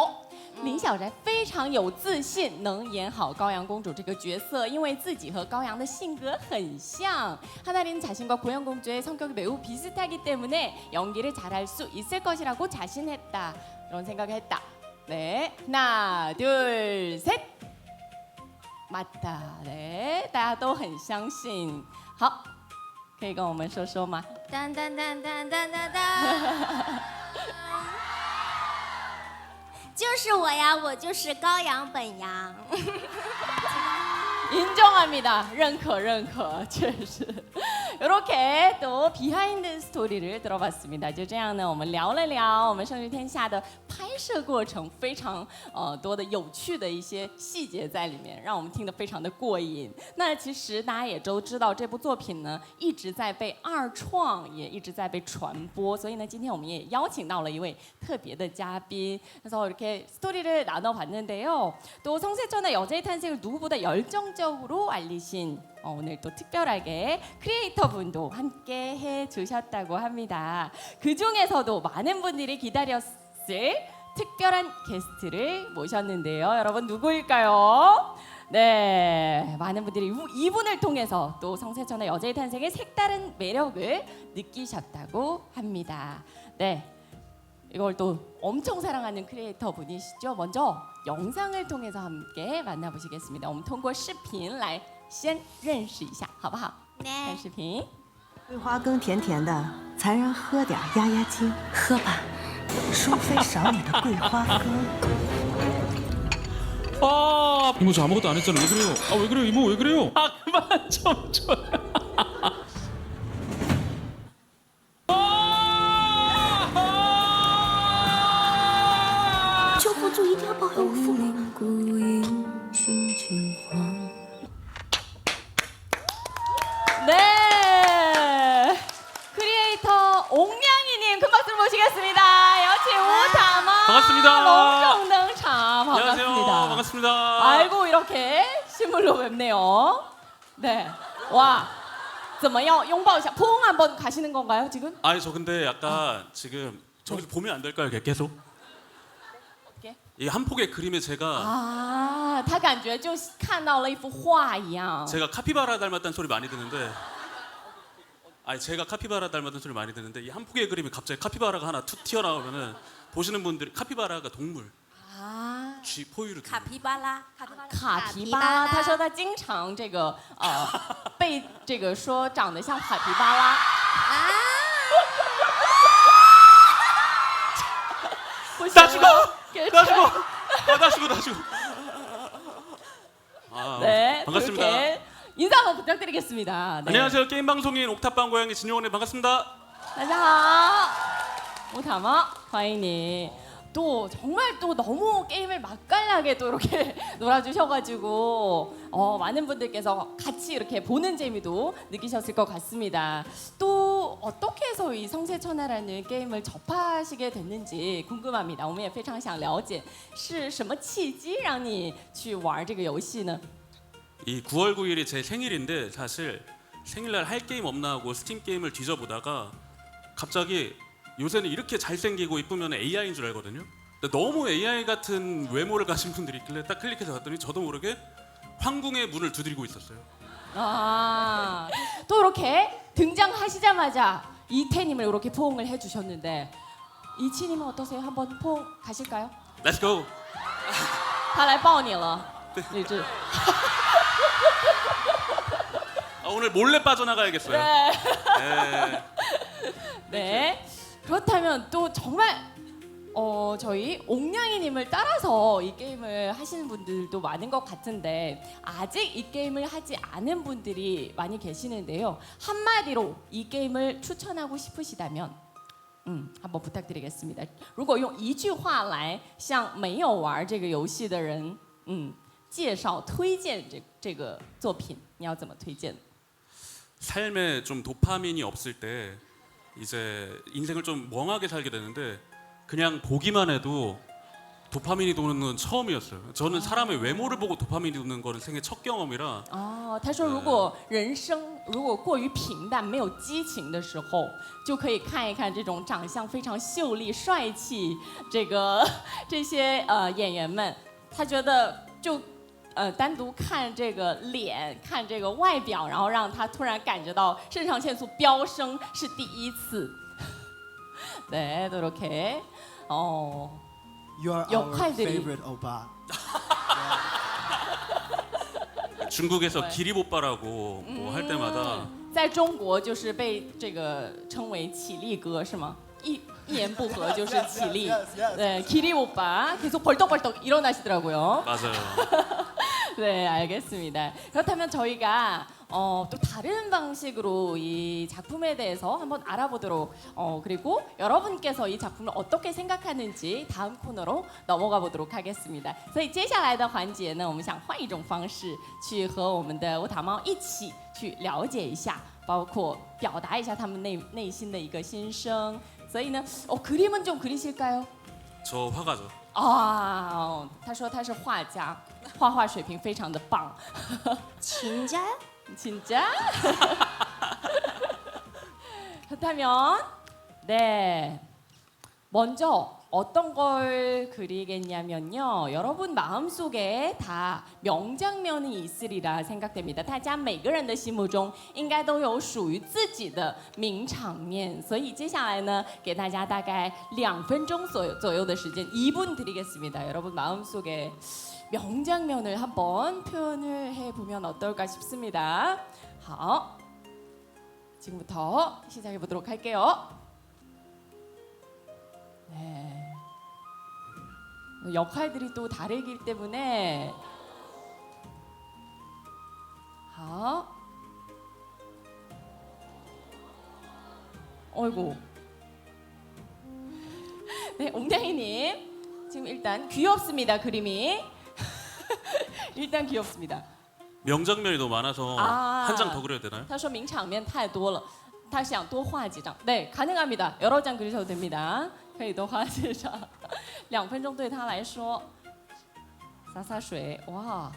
林小宅非常有自信，能演好高阳公主这个角色，因为自己和高阳的性格很像。하나는 자신과 고양공주의 성격이 매우 비슷하기 때문에 연기를 잘할 수 있을 것이라고 자신했다. 그런 생각을 했다. 네, 하나, 둘, 셋. 맞다. 네, 大家都很相信。好，可以跟我们说说吗？当当当当当当当。就是我呀，我就是高阳本阳。 인정합니다. 认可，确实。 이렇게 또 비하인드 스토리를 들어봤습니다. 就这样呢，我们聊了聊我们《盛世天下》的拍摄过程，非常多的有趣的一些细节在里面，让我们听得非常的过瘾。那其实大家也都知道，这部作品呢一直在被二创，也一直在被传播。所以呢，今天我们也邀请到了一位特别的嘉宾， 그래서 이렇게 스토리를 나눠봤는데요. 또 성세천의 여자의 탄생을 누구보다 열정적으로 알리신 오늘 또 특별하게 크리에이터 분도 함께 해주셨다고 합니다. 그 중에서도 많은 분들이 기다렸을 특별한 게스트를 모셨는데요. 여러분 누구일까요? 네, 많은 분들이 이분을 통해서 또 성세천의 여자의 탄생의 색다른 매력을 느끼셨다고 합니다. 네. 이걸 또 엄청 사랑하는 크리에이터 분이시죠. 먼저 영상을 통해서 함께 만나보시겠습니다. 我们通过视频来先认识一下，好不好？看视频。桂花羹甜甜的，才然喝点压压惊。喝吧，淑妃少你的桂花羹。 아 이모 저 아무것도 안 했잖아요. 왜 그래요? 아 왜 그래요 이모 왜 그래요? 아 그만 좀 줘요. 救父主一定要保佑我父母。 네, 크리에이터 옥냥이님 큰 박수로 모시겠습니다. 여친 우타마 반갑습니다. 롱정 등장 안녕하세요. 반갑습니다. 반갑습니다. 아이고 이렇게 실물로 뵙네요. 네, 와, 怎么样拥抱一下, 포옹 한번 가시는 건가요 지금? 아니 저 근데 약간 지금 저기서 보면 안 될까요? 계속? 이 한 폭의 그림에 제가 啊，他感觉就看到了一幅画一样。 제가 카피바라 닮았다는 소리 많이 듣는데 아니 제가 카피바라 닮았다는 소리 많이 듣는데 이 한 폭의 그림에 갑자기 카피바라가 하나 툭 튀어나오면은 보시는 분들이 카피바라가 동물 啊， 쥐 포유류 동물 卡皮巴拉，卡皮巴拉，他说他经常这个被这个说长得像卡皮巴拉。不行 나 죽어! 了，给 나 죽어! 나 죽어! 나 죽어! 아, 네, 반갑습니다. 그렇게 인사 한번 부탁드리겠습니다. 네. 안녕하세요. 게임 방송인 옥탑방 고양이 진용원의 반갑습니다. 大家好，우타마欢迎你。 또 정말 또 너무 게임을 맛깔나게 또 이렇게 놀아주셔가지고 많은 분들께서 같이 이렇게 보는 재미도 느끼셨을 것 같습니다. 또 어떻게 해서 이 성세천하라는 게임을 접하시게 됐는지 궁금합니다. 我们也非常想了解是什么契机让你去玩这个游戏呢？ 이 9월 9일이 제 생일인데 사실 생일날 할 게임 없나 하고 스팀 게임을 뒤져보다가 갑자기 요새는 이렇게 잘생기고 이쁘면 AI인 줄 알거든요. 근데 너무 AI 같은 외모를 가진 분들이 있길래 딱 클릭해서 봤더니 저도 모르게 황궁의 문을 두드리고 있었어요. 아, 또 이렇게 등장하시자마자 이태님을 이렇게 포옹을 해주셨는데 이치님은 어떠세요? 한번 포옹 가실까요? Let's go. 他来抱你了，李志。 오늘 몰래 빠져나가야겠어요. 네. 네. 네. 그렇다면 또 정말 저희 옥냥이님을 따라서 이 게임을 하시는 분들도 많은 것 같은데 아직 이 게임을 하지 않은 분들이 많이 계시는데요. 한마디로 이 게임을 추천하고 싶으시다면 한번 부탁드리겠습니다. 如果用一句话来向没有玩这个游戏的人介绍推荐这个作品，你要怎么推荐？ 삶에 좀 도파민이 없을 때 이제 인생을 좀 멍하게 살게 되는데 그냥 보기만 해도 도파민이 도는 건 처음이었어요. 저는 사람의 외모를 보고 도파민이 도는 거는 생애 첫 경험이라. 他说如果人生如果过于平淡没有激情的时候，就可以看一看这种长相非常秀丽帅气这些演员们，他觉得就。 单独看这个脸，看这个外表，然后让他突然感觉到肾上腺素飙升是第一次。네, 그렇게 You're our 역할들이 favorite 오빠. 중국에서 기립오빠라고 뭐 할 때마다 在中国就是被这个称为起立哥是吗？一言不合就是起立。네, 기립 오빠 계속 벌떡벌떡 일어나시더라고요. 맞아요. 네, 알겠습니다. 그렇다면 저희가 또 다른 방식으로 이 작품에 대해서 한번 알아보도록 그리고 여러분께서 이 작품을 어떻게 생각하는지 다음 코너로 넘어가 보도록 하겠습니다. 所以接下来的环节呢，我们想换一种方式去和我们的乌塔猫一起去了解一下，包括表达一下他们内心的一个心声。所以呢，그림은 좀 그리실까요? 저 화가죠. 他说他是画家，画画水平非常的棒。 진짜요? 진짜? 그렇다면 네 먼저 어떤 걸 그리겠냐면요 여러분 마음속에 다 명장면이 있으리라 생각됩니다 大家每个人的心目中应该都有属于自己的名场面所以接下来呢给大家大概2分钟左右的时间 2분 드리겠습니다 여러분 마음속에 명장면을 한번 표현을 해보면 어떨까 싶습니다 好 지금부터 시작해 보도록 할게요 네. 역할들이 또 다르기 때문에 好 어이구 네, 옥냥이님 지금 일단 귀엽습니다 그림이 일단 귀엽습니다 명장면이 너무 많아서 한 장 더 그려야 되나요? 他说名场面太多了他想多画几张 네, 가능합니다. 여러 장 그리셔도 됩니다. 可以多画几张 2分钟对他来说洒洒水 와,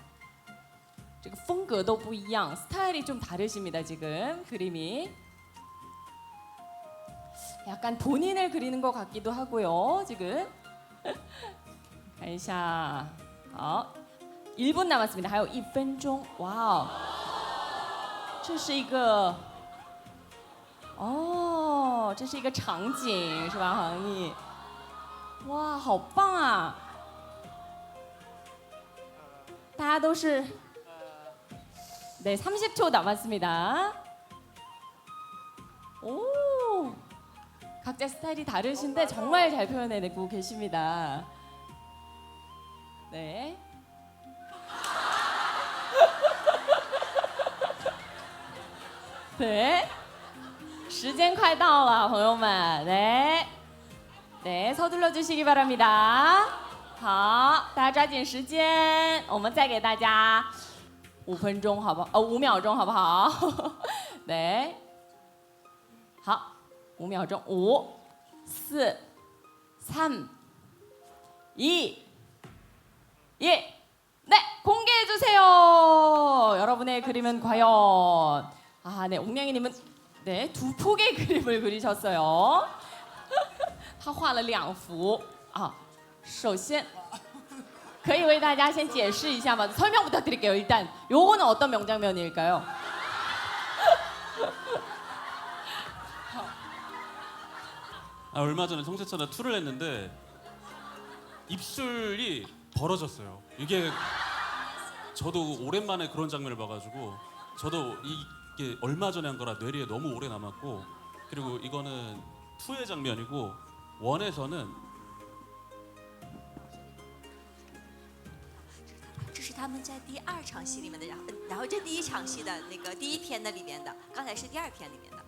这个风格都不一样 스타일이 좀 다르십니다. 지금 그림이 약간 본인을 그리는 것 같기도 하고요. 지금 看一下好 1분 남았습니다. 还有1分钟 와우 这是一个这是一个场景是吧航毅哇好棒啊大家都是네 30초 남았습니다 오 각자 스타일이 다르신데 정말 잘 표현해내고 계십니다 네 네 时间快到了朋友们 네. 네, 서둘러 주시기 바랍니다 好大家抓紧时间我们再给大家5分钟好不好5秒钟好不好 네. 好5秒钟 5 4 3 2 1 네, 공개해 주세요. 여러분의 그림은 과연 네, 옥냥이님은 네, 2폭의 그림을 그리셨어요. 他画了2幅首先可以为大家先解释一下吗? 설명 부탁드릴게요. 일단 요거는 어떤 명장면일까요? 얼마 전에 송채천에 투를 했는데 입술이 벌어졌어요. 이게 저도 오랜만에 그런 장면을 봐가지고 저도 이게 얼마 전에 한 거라 뇌리에 너무 오래 남았고 그리고 이거는 투의 장면이고 원에서는 这是他们在第2场戏里面的，然后这第1场戏的那个第1篇的里面的，刚才是第2篇里面的。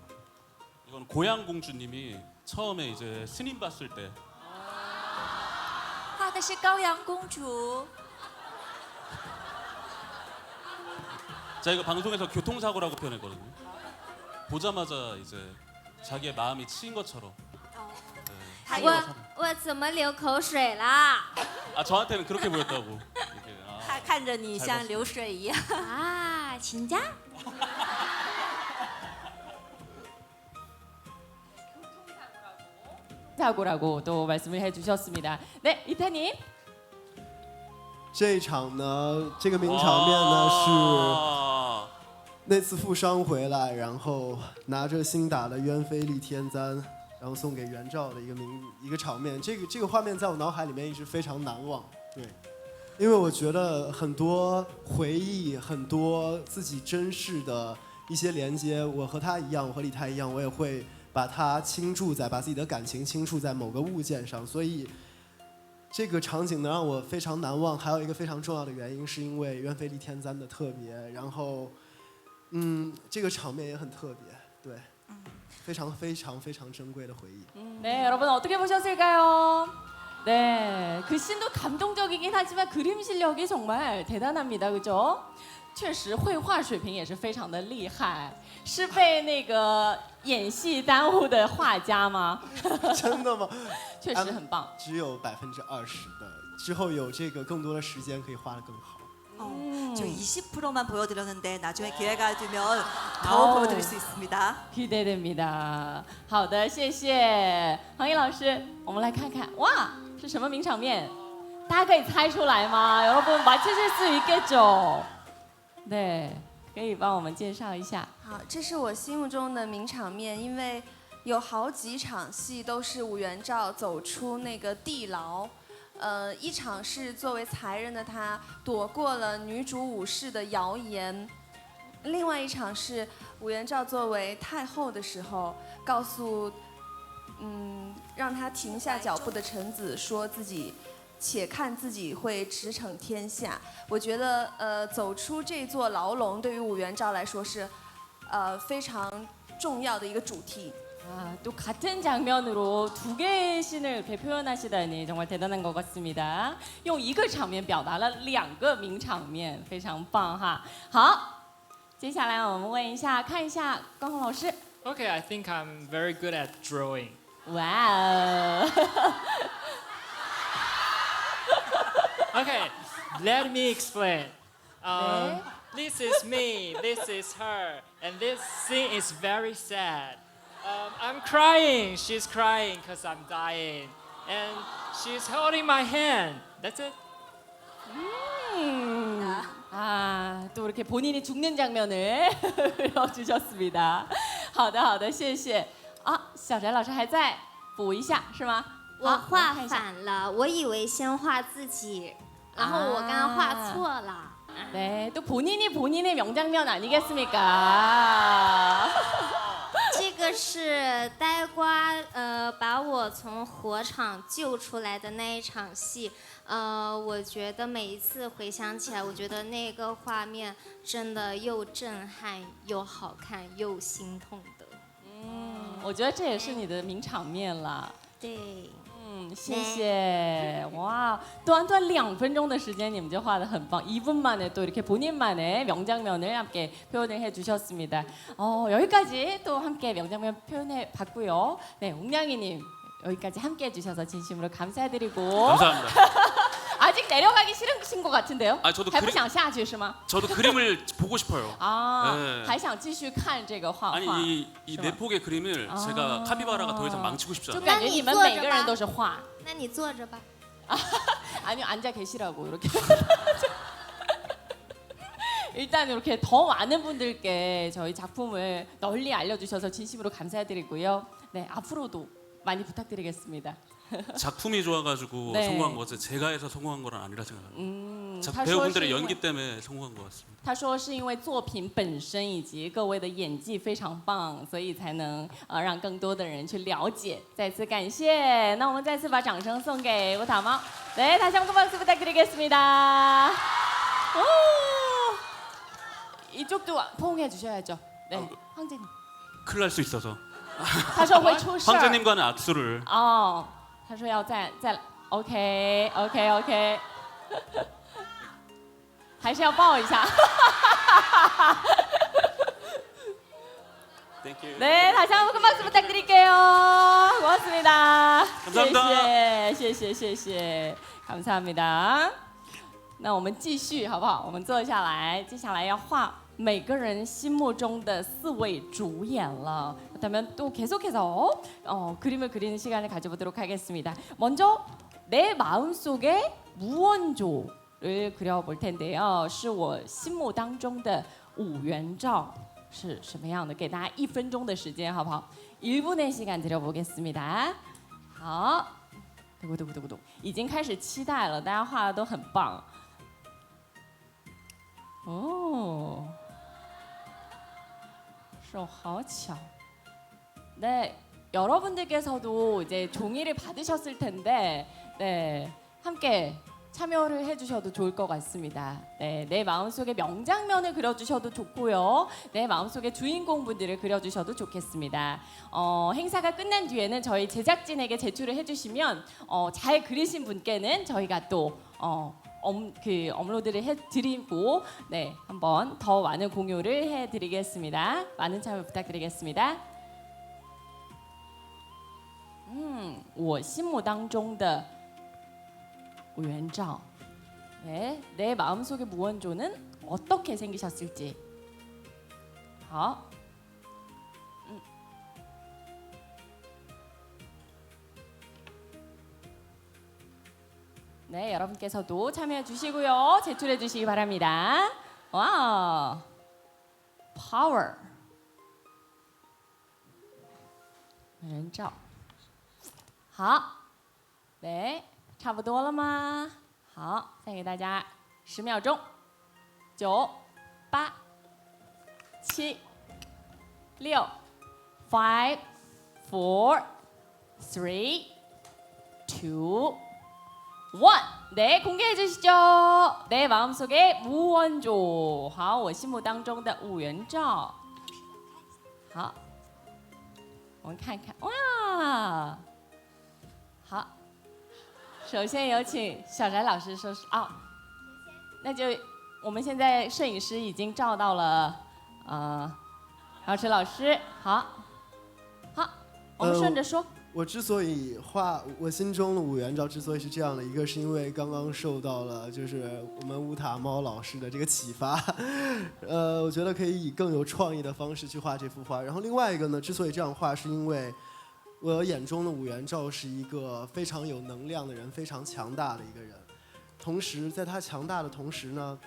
이건 고양공주님이 처음에 이제 스님 봤을 때 画的是高阳公主。 자 이거 방송에서 교통사고라고 표현했거든요. 보자마자 이제 자기의 마음이 치인 것처럼. 네, 我怎么流口水啦？ 아 저한테는 그렇게 보였다고. 이렇게, 他看着你像流水一样。啊，请假。 사고라고 또 말씀을 해주셨습니다. 네, 이타님. 这一场呢，这个名场面呢是那次负伤回来，然后拿着新打的鸢飞戾天簪，然后送给袁绍的一个场面。这个画面在我脑海里面一直非常难忘。对，因为我觉得很多回忆，很多自己真实的一些连接，我和他一样，我和李泰一样，我也会把它倾注在，把自己的感情倾注在某个物件上，所以。 这个场景能让我非常难忘，还有一个非常重要的原因，是因为鸢飞戾天簪的特别，然后，这个场面也很特别，对，非常珍贵的回忆。 네, 여러분 어떻게 보셨을까요? 네, 그 씬도 감동적이긴 하지만 그림 실력이 정말 대단합니다, 그죠? 确实，绘画水平也是非常的厉害，是被那个演戏耽误的画家吗？真的吗？确实很棒。只有20%的，之后有这个更多的时间可以画得更好。 저 20%만 보여드렸는데 나중에 기회가 되면 더 보여드릴 수 있습니다. 기대됩니다. 好的，谢谢黄奕老师。我们来看看，哇，是什么名场面？大家可以猜出来吗？여러분 맞추실 수 있겠죠? 네, 可以帮我们介绍一下。好，这是我心目中的名场面，因为有好几场戏都是武元照走出那个地牢。一场是作为才人的他躲过了女主武氏的谣言，另外一场是武元照作为太后的时候，告诉让他停下脚步的臣子，说自己。 且看自己会驰骋天下。我觉得，走出这座牢笼对于武元照来说是，非常重要的一个主题。 아, 또 같은 장면으로 2개의 씬을 이렇게 표현하시다니 정말 대단한 것 같습니다. 用一个场面表达了2个名场面，非常棒哈。好，接下来我们问一下，看一下高宏老师。 Okay, I think I'm very good at drawing. 哇哦！ Okay, let me explain. This is me, this is her, and this scene is very sad. I'm crying, she's crying because I'm dying, and she's holding my hand. That's it. 아, 또 이렇게 본인이 죽는 장면을 그려주셨습니다. 好的，好的，谢谢。啊，小翟老师还在，补一下是吗？我画反了，我以为先画自己，然后我刚刚画错了。 네, 또 본인이 본인의 명장면 아니겠습니까? 这个是呆瓜把我从火场救出来的那一场戏，我觉得每一次回想起来，我觉得那个画面真的又震撼又好看又心痛的。我觉得这也是你的名场面了。对。 谢谢. 와, 또한 2分钟的时间你们就画得很棒. 2분 만에 또 이렇게 본인만의 명장면을 함께 표현을 해주셨습니다. 여기까지 또 함께 명장면 표현해 봤고요. 네, 웅냥이님 여기까지 함께 해주셔서 진심으로 감사드리고. 감사합니다. 아직 내려가기 싫으신 것 같은데요? 아, 저도 还不想下去是吗? 저도 그림을 보고 싶어요. 아, 네. 还想继续看这个画画. 아니 이 네 폭의 그림을 제가 카피바라가 더 이상 망치고 싶지 就 않아요. 感觉你们每个人都是画. 那你坐着吧. 아니요, 앉아 계시라고 이렇게. 일단 이렇게 더 많은 분들께 저희 작품을 널리 알려주셔서 진심으로 감사드리고요. 네, 앞으로도 많이 부탁드리겠습니다. 작품이 좋아가지고 네. 성공한 거지 제가 해서 성공한 건 아니라 생각합니다. 他说是 배우분들의 因为 연기 때문에 성공한 것 같습니다. 他说是因为作品本身以及各位的演技非常棒，所以才能让更多的人去了解。再次感谢，那我们再次把掌声送给乌塔猫。네, 다시 한번 박수 부탁드리겠습니다. 오, 이쪽도 포옹해 주셔야죠. 네, 황제님. 큰일 날 수 있어서 他说会出事儿。 황제님과는 악수를 哦，他说要再 OK， 还是要抱一下。 Thank you. 네, 다시 한번 박수 부탁드릴게요. 고맙습니다. 감사합니다. 谢谢，감사합니다. 那我们继续好不好？我们坐下来，接下来要画每个人心目中的4位主演了. 그렇다면 또 계속해서 그림을 그리는 시간을 가져보도록 하겠습니다. 먼저 내 마음속에 무원조를 그려볼 텐데요. 是我心目当中的5元照是什么样的？给大家1分钟的时间，好不好？ 1분의 시간 드려보겠습니다. 好，두구두구두구두已经开始期待了，大家画的都很棒。哦，手好巧。 네, 여러분들께서도 이제 종이를 받으셨을 텐데, 네, 함께 참여를 해주셔도 좋을 것 같습니다. 네, 내 마음속에 명장면을 그려주셔도 좋고요. 내 마음속에 주인공분들을 그려주셔도 좋겠습니다. 행사가 끝난 뒤에는 저희 제작진에게 제출을 해주시면 잘 그리신 분께는 저희가 또 업로드를 해드리고 네, 한번 더 많은 공유를 해드리겠습니다. 많은 참여 부탁드리겠습니다. 我心目当中的5元照. 네, 내 마음속의 무원조는 어떻게 생기셨을지. 好. 네, 여러분께서도 참여해 주시고요. 제출해 주시기 바랍니다. 와, 파워. 人照。好，对，差不多了吗？好，再给大家10秒钟，9、8、7、6、5、4、3、2、1。 네, 공개해 주시죠. 내 마음속의 무원조. 好，我心目当中的5元照。好，我们看看，哇！ 好，首先有请小翟老师说那就我们现在摄影师已经照到了姚池老师，好，我们顺着说。我之所以画我心中的5元照，之所以是这样的，一个是因为刚刚受到了就是我们乌塔猫老师的这个启发，我觉得可以以更有创意的方式去画这幅画。然后另外一个呢，之所以这样画，是因为 我眼中的5元照是一个非常有能量的人，非常强大的一个人。同时，在他强大的同时呢，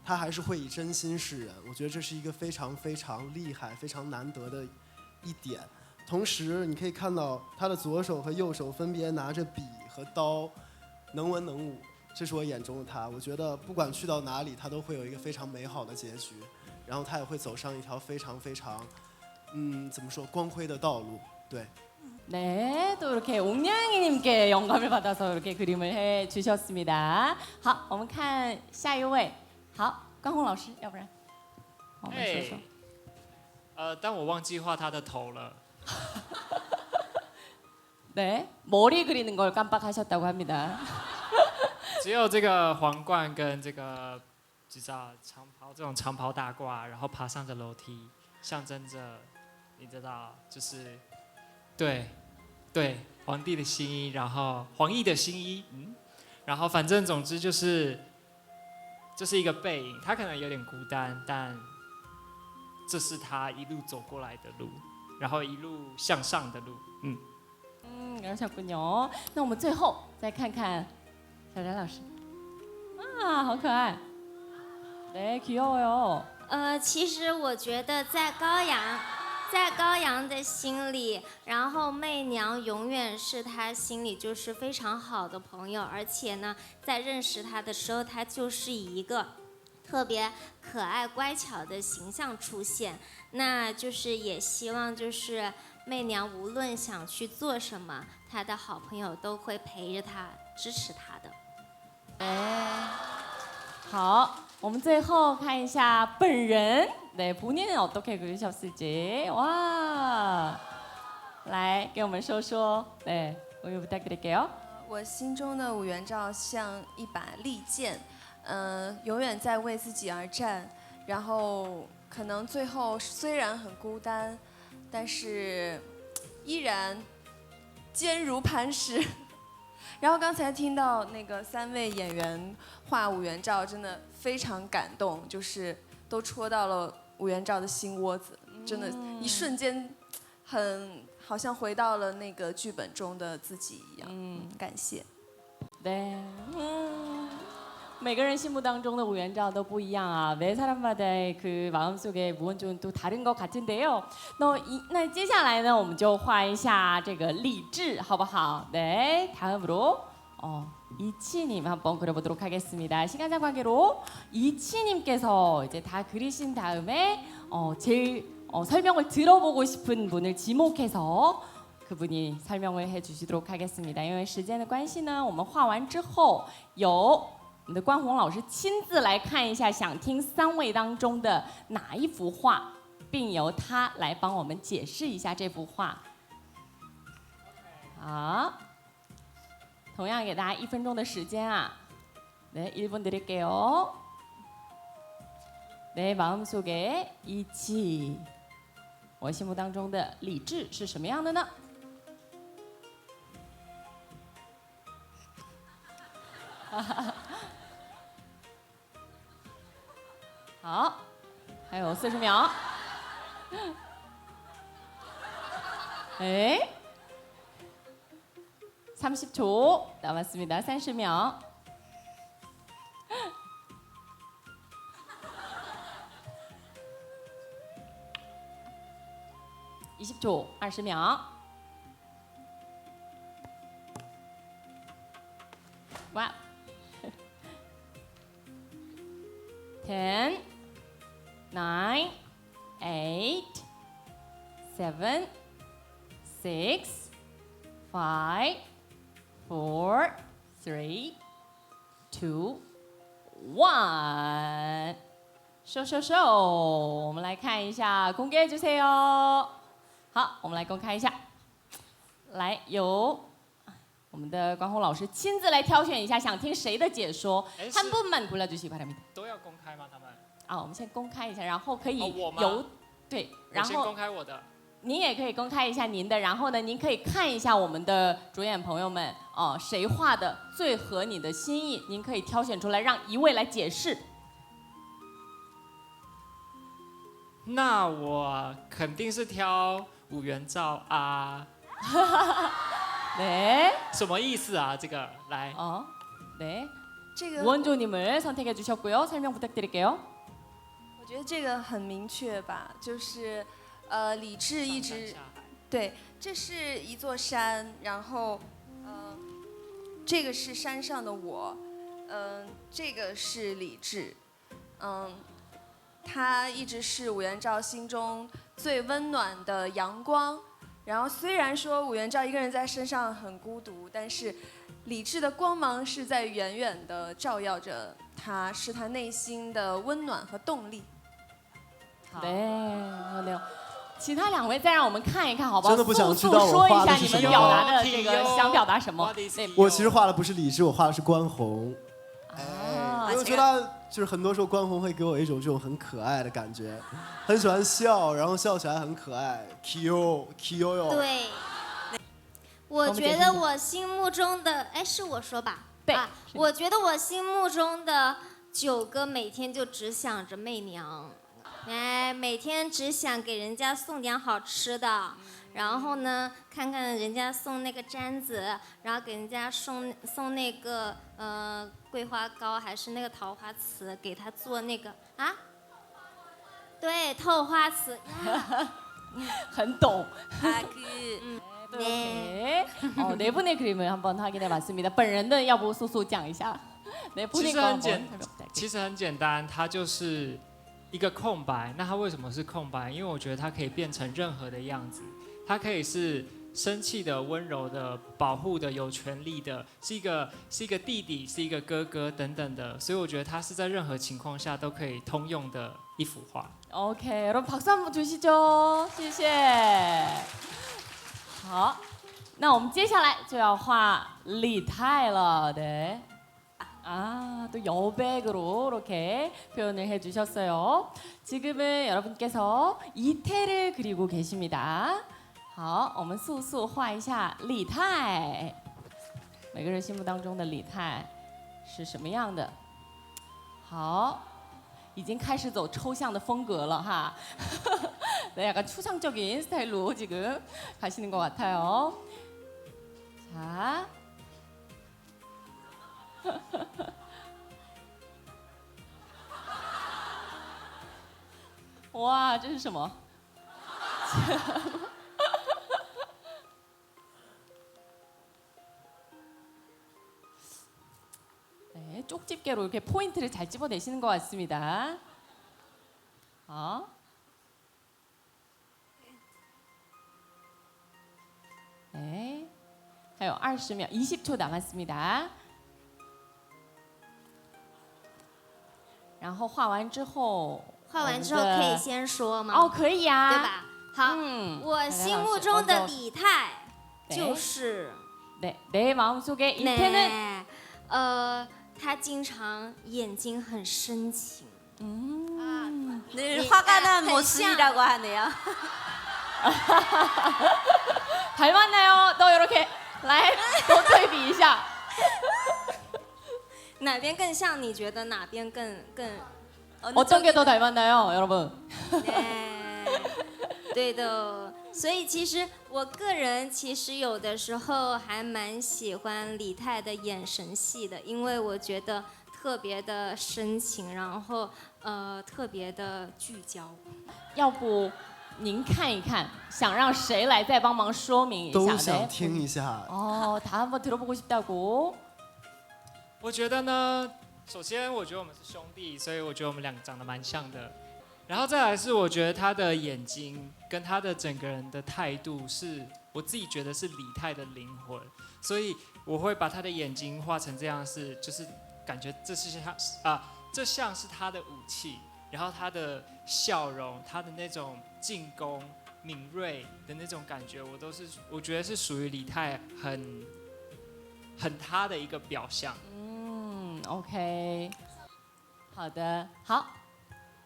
他还是会以真心示人。我觉得这是一个非常非常厉害、非常难得的一点。同时，你可以看到他的左手和右手分别拿着笔和刀，能文能武。这是我眼中的他。我觉得不管去到哪里，他都会有一个非常美好的结局，然后他也会走上一条非常非常，怎么说，光辉的道路。对。 네, 또 이렇게 옥냥이님께 영감을 받아서 이렇게 그림을 해주셨습니다. 好，我们看下一位。好，关宏老师，要不然我们说说。但我忘记画他的头了。네, 머리 그리는 걸 깜빡하셨다고 합니다. 只有这个皇冠跟这个知道长袍这种长袍大褂，然后爬上着楼梯，象征着你知道就是对皇帝的新衣，然后皇帝的新衣，然后反正总之就是一个背影，他可能有点孤单，但这是他一路走过来的路，然后一路向上的路，그러셨군요. 那我们最后再看看小翟老师，啊，好可爱，네，귀여워요。 其实我觉得在高阳放在心里，然后媚娘永远是他心里就是非常好的朋友，而且呢，在认识他的时候，他就是以一个特别可爱乖巧的形象出现。那就是也希望就是媚娘无论想去做什么，她的好朋友都会陪着她，支持她的。好，我们最后看一下本人，네 본인은 어떻게 그리셨을지. 와, 来给我们说说. 네, 우유 부탁드릴게요. 我心中的武元照像一把利剑，永远在为自己而战，然后可能最后虽然很孤单，但是依然坚如磐石。然后刚才听到那个3位演员画武元照，真的非常感动，就是都戳到了武元照的心窝子，真的，一瞬间好像回到了那个剧本中的自己一样。感谢。 네. 每个人心目当中的武元照都不一样啊，매 사람마다의 그 마음속의 무언종은 또 다른 것 같은데요. 那接下来呢，我们就画一下这个李志，好不好？ 네. 다음으로 이치님 한번 그려보도록 하겠습니다. 시간상 관계로 이치님께서 이제 다 그리신 다음에 제일 설명을 들어보고 싶은 분을 지목해서 그분이 설명을 해주시도록 하겠습니다. 因为时间的关系呢，我们画完之后由 我们的关宏老师亲自来看一下，想听3位当中的哪一幅画，并由他来帮我们解释一下这幅画。好，同样给大家1分钟的时间啊。네, 1분 드릴게요. 내 마음속의 이치， 我心目当中的李志是什么样的呢？好，还有40秒。哎，30초 남았습니다. 30秒. 20초, 20秒. 와. 10, 9, 8, 7, 6, 5, 4, 3, 2, 1. 收，我们来看一下，公开주세요。好，我们来公开一下，来由我们的关宏老师亲自来挑选一下，想听谁的解说。한 분만 골라주시기 바랍니다。都要公开吗？他们？我们先公开一下，然后可以我吗？对，然后我先公开我的。您也可以公开一下您的，然后呢，您可以看一下我们的主演朋友们谁画的最合你的心意，您可以挑选出来，让一位来解释。那我肯定是挑武元照啊。네. 什么意思啊？这个来。네. 这个 우원조님을 선택해 주셨고요. 설명 부탁드릴게요. 我觉得这个很明确吧，就是李志一直对，这是一座山，然后这个是山上的我，这个是李志，他一直是武元照心中最温暖的阳光。然后虽然说武元照一个人在山上很孤独，但是李志的光芒是在远远的照耀着他，是他内心的温暖和动力。네，其他2位再让我们看一看，好不好？真的不想知道我说一下画的是什么。你们表达的这个想表达什么？我其实画的不是李志，我画的是关宏。因为我觉得就是很多时候关宏会给我一种这种很可爱的感觉，很喜欢笑，然后笑起来很可爱 ，Q 哟。对，我觉得我心目中的，是我说吧？对，我觉得我心目中的9哥每天就只想着媚娘，每天只想给人家送点好吃的。然后呢，看看人家送那个毡子，然后给人家送那个桂花糕，还是那个桃花瓷，给他做那个对，透花瓷。很懂. 네. 네 분의 그림을 한번 확인해 봤습니다. 本人的要不素素讲一下? 네, 본인 거 한번 해볼게요. 其实很简单，它就是一个空白。那它为什么是空白？因为我觉得它可以变成任何的样子，它可以是生气的、温柔的、保护的、有权利的，是一个弟弟，是一个哥哥等等的。所以我觉得它是在任何情况下都可以通用的一幅画。OK， 여러분 박수 한번 주시죠. 谢谢。好，那我们接下来就要画李泰了. 네. 아, 또 여백으로 이렇게 표현을 해주셨어요. 지금은 여러분께서 이태를 그리고 계십니다. 好，我们速速画一下李泰。每个人心目当中的李泰是什么样的？好，已经开始走抽象的风格了哈。네, 약간 추상적인 스타일로 지금 가시는 것 같아요. 자. 와, 这是什么? 네, 쪽집게로 이렇게 포인트를 잘 집어내시는 것 같습니다. 네, 还有20秒, 20초 남았습니다. 然后画完之后画完之后可以先说吗？哦，可以呀，对吧？好，我心目中的李泰就是내 마음속의 이태는 他经常眼睛很深情。 늘 화가 난 모습이라고 하네요. 닮았나요? 너 이렇게 来多对比一下。哪边更像？你觉得哪边更어떤 게 더 닮았나요, 여러분? 对的，所以其实我个人其实有的时候还蛮喜欢李泰的眼神戏的，因为我觉得特别的深情，然后特别的聚焦。要不您看一看，想让谁来再帮忙说明一下？都想听一下。다 한번 들어보고 싶다고. 我觉得呢，首先我觉得我们是兄弟，所以我觉得我们两个长得蛮像的。然后再来是我觉得他的眼睛跟他的整个人的态度是我自己觉得是李泰的灵魂，所以我会把他的眼睛画成这样，就是感觉这像是他的武器，然后他的笑容，他的那种进攻敏锐的那种感觉，我觉得是属于李泰很他的一个表象。OK， 好的，好，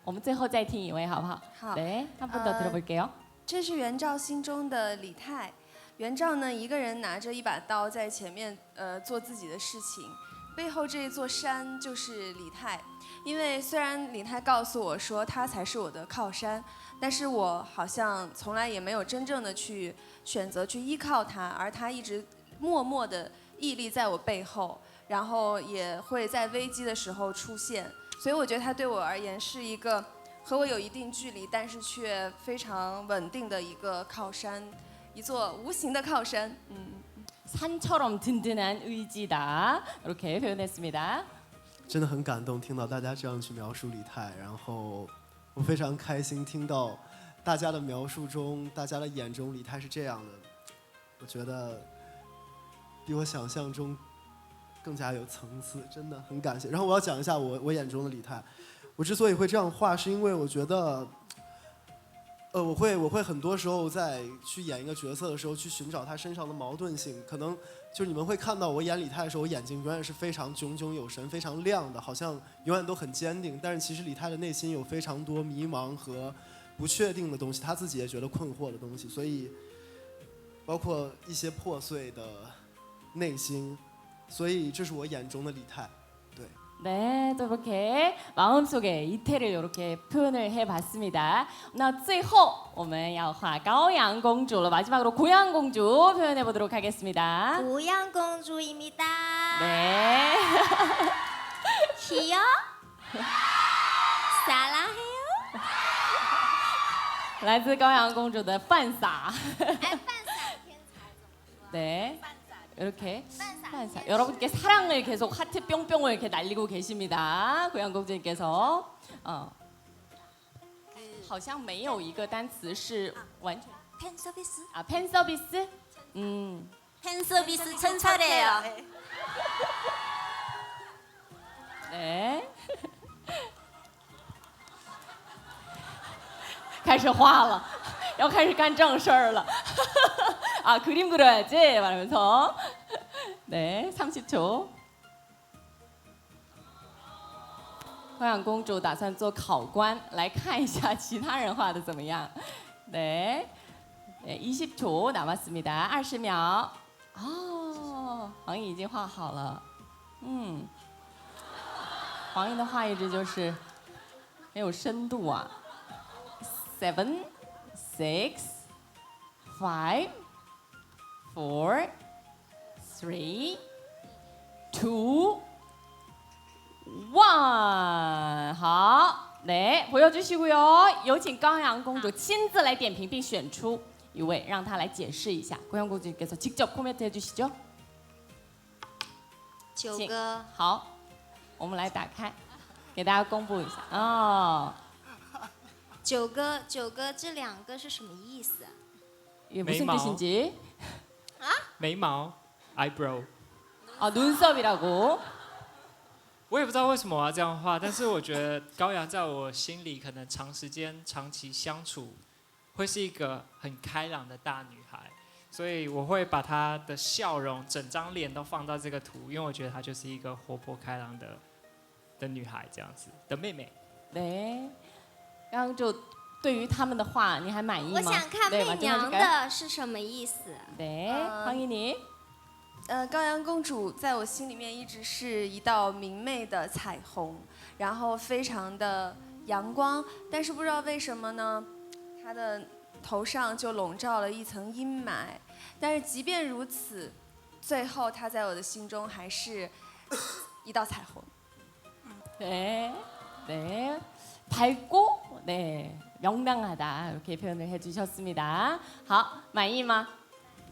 我们最后再听一位好不好？好， 네， 한 번 더 들어볼게요。 这是元照心中的李泰。元照呢，一个人拿着一把刀在前面，做自己的事情。背后这一座山就是李泰。因为虽然李泰告诉我说他才是我的靠山，但是我好像从来也没有真正的去选择去依靠他，而他一直默默的屹立在我背后。然后也会在危机的时候出现，所以我觉得他对我而言是一个和我有一定距离，但是却非常稳定的一个靠山，一座无形的靠山。 산처럼 든든한 의지다. 이렇게 표현했습니다. 真的很感动，听到大家这样去描述李泰，然后我非常开心听到大家的描述中，大家的眼中李泰是这样的，我觉得比我想象中更加有层次，真的很感谢。然后我要讲一下我眼中的李泰，我之所以会这样画，是因为我觉得，我会很多时候在去演一个角色的时候，去寻找他身上的矛盾性。可能就是你们会看到我演李泰的时候，我眼睛永远是非常炯炯有神、非常亮的，好像永远都很坚定。但是其实李泰的内心有非常多迷茫和不确定的东西，他自己也觉得困惑的东西，所以包括一些破碎的内心。 所以这是我眼中的李泰，对。 네, 또 이렇게 마음속에 이태를 이렇게 표현을 해봤습니다. 那最后我们要画高阳公主了. 마지막으로 고양 공주 표현해 보도록 하겠습니다. 고양 공주입니다. 네. 귀여? 사랑해요? 来自高阳公主的犯傻。 네. 이렇게 판사. 여러분께 사랑을 계속 하트 뿅뿅을 이렇게 날리고 계십니다. 고양공주님께서 好像没有一个单词是完全 팬 서비스? 아, 팬 서비스? 팬 서비스 천차례예요. 네. 开始画了，要开始干正事儿了。아, 그림 그려야지 말하면서. 네, 30초. 高阳公主打算做考官，来看一下其他人画的怎么样。 네, 20초 남았습니다. 20秒. 黄奕已经画好了。黄奕的画一直就是没有深度啊。7, 6, 5, 4, 3, 2, 1. 好， 네, 보여주시고요. 有请高阳公主亲自来点评并选出一位，让她来解释一下。高阳公主께서 직접 코멘트 해주시죠. 九哥，好，我们来打开，给大家公布一下。哦，九哥，这两个是什么意思啊？ 이게 무슨 뜻인지. 眉毛 eyebrow。 아, 눈썹이라고. 我也不知道为什么我要这样画，但是我觉得高阳在我心里可能长期相处，会是一个很开朗的大女孩，所以我会把她的笑容整张脸都放到这个图，因为我觉得她就是一个活泼开朗的女孩这样子的妹妹。 네, 刚刚就对于他们的话，你还满意吗？我想看媚娘的是什么意思？ 네, 황희님. 高阳公主在我心里面一直是一道明媚的彩虹，然后非常的阳光，但是不知道为什么呢，她的头上就笼罩了一层阴霾。但是即便如此，最后她在我的心中还是一道彩虹。 네, 네, 밝고, 네, 명랑하다 이렇게 표현을 해주셨습니다. 好，满意吗？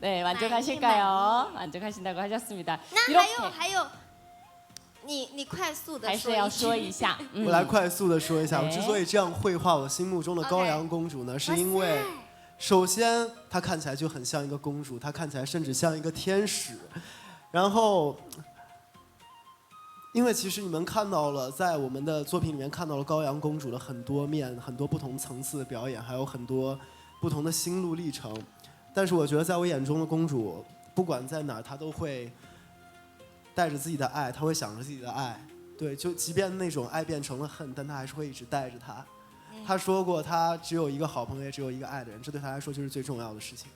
네, 만족하실까요? 만족하신다고 하셨습니다. 那还有，你快速的还是要说一下。我来快速的说一下，我之所以这样绘画我心目中的高阳公主呢，是因为，首先她看起来就很像一个公主，她看起来甚至像一个天使，然后。 因为其实你们看到了，在我们的作品里面看到了高阳公主的很多面、很多不同层次的表演，还有很多不同的心路历程。但是我觉得，在我眼中的公主，不管在哪儿，她都会带着自己的爱，她会想着自己的爱。对，就即便那种爱变成了恨，但她还是会一直带着她。她说过，她只有一个好朋友，也只有一个爱的人，这对她来说就是最重要的事情。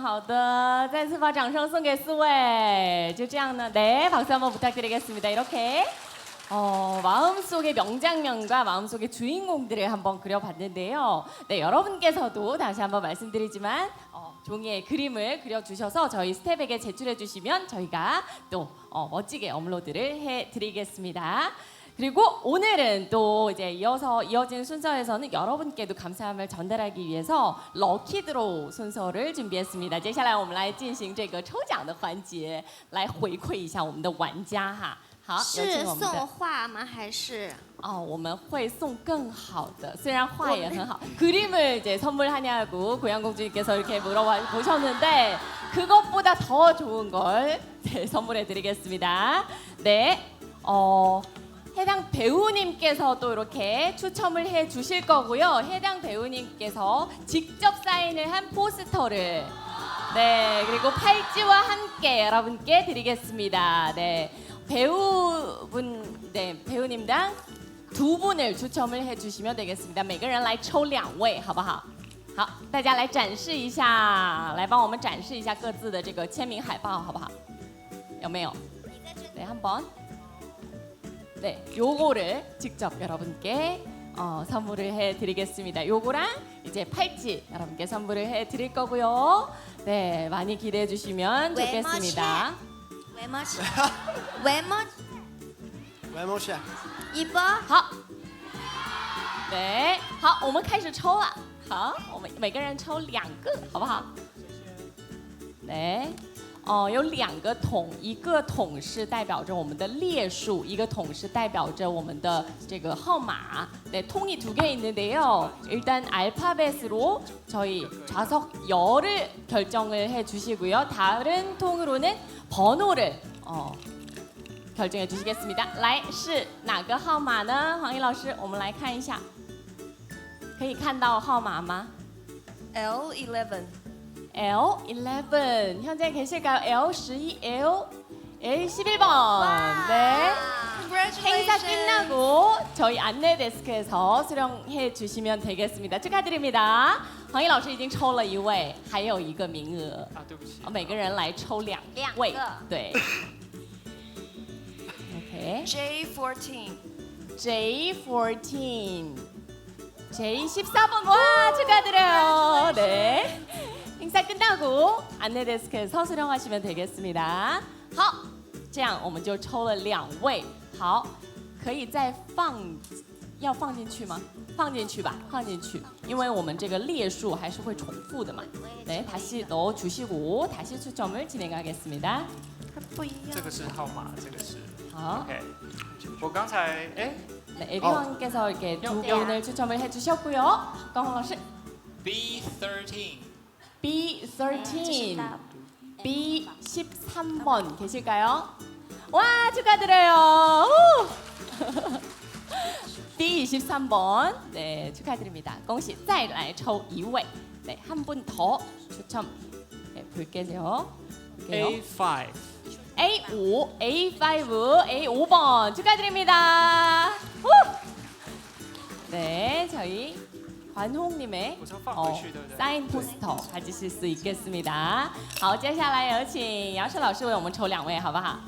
好的，再次把掌声送给四位。就这样呢，네, 박수 한번 부탁드리겠습니다. 이렇게 마음속의 명장면과 마음속의 주인공들을 한번 그려봤는데요. 네, 여러분께서도 다시 한번 말씀드리지만 종이에 그림을 그려주셔서 저희 스텝에게 제출해주시면 저희가 또 멋지게 업로드를 해드리겠습니다. 그리고 오늘은 또 이제 이어진 순서에서는 여러분께도 감사함을 전달하기 위해서 럭키 드로우 순서를 준비했습니다. 接下来我们来进行这个抽奖的环节，来回馈一下我们的玩家哈。好，有请我们的。是送画吗？还是？我们会送更好的，虽然画也很好。그림을 이제 선물하냐고 고양공주님께서 이렇게 물어보셨는데 그것보다 더 좋은 걸 네, 선물해드리겠습니다. 네, 해당 배우님께서 또 이렇게 추첨을 해 주실 거고요. 해당 배우님께서 직접 사인을 한 포스터를 네, 그리고 팔찌와 함께 여러분께 드리겠습니다. 네, 배우님당 2분을 추첨을 해 주시면 되겠습니다. 每个人来抽2位，好不好？好，大家来展示一下，来帮我们展示一下各自的这个签名海报，好不好？有没有？ 네, 한번. 네, 요거를 직접 여러분께 선물을 해드리겠습니다. 요거랑 이제 팔찌 여러분께 선물을 해드릴 거고요. 네, 많이 기대해 주시면 좋겠습니다. 외모 来，毛师。一波。好。对，好，我们开始抽了。好，我们每个人抽2个，好不好？对，有2个桶，一个桶是代表着我们的列数，一个桶是代表着我们的这个号码。 네, 통이 2개 있는데요. 일단 알파벳으로 저희 좌석 열을 결정을 해주시고요. 다른 통으로는 번호를 결정해 주시겠습니다. 来是哪个号码呢？黄奕老师，我们来看一下，可以看到号码吗？ L11. L11 현재 계실까요? L12, L11번. 네. 행사 끝나고 저희 안내 데스크에서 수령해 주시면 되겠습니다. 축하드립니다. 黄奕老师已经抽了1位，还有1个名额。啊，对不起。每个人来抽2位。对。OK。 J14. J14. J14번. 와, 축하드려요. 네. 행사 끝나고 안내 데스크에서 수령하시면 되겠습니다. 好，这样我们就抽了2位。 好，可以再要放进去吗？放进去吧，放进去，因为我们这个列数还是会重复的嘛。 네, 다시 넣어주시고 다시 추첨을 진행하겠습니다. 这个是号码，这个是。 好， OK， 我刚才 네, 에비왕께서 이렇게 2분을 추첨을 해주셨고요. 강홍老师 B13. B13, B13번 계실까요? 와, 축하드려요. B23번. 네, 축하드립니다. 恭喜再来抽1位. 네, 한 분 더 추첨. 네, 볼게요. A5. A5번 축하드립니다. 후! 네, 저희 관홍님의 사인 포스터 가지실 수 있겠습니다. 好，接下来有请姚晨老师为我们抽2位，好不好？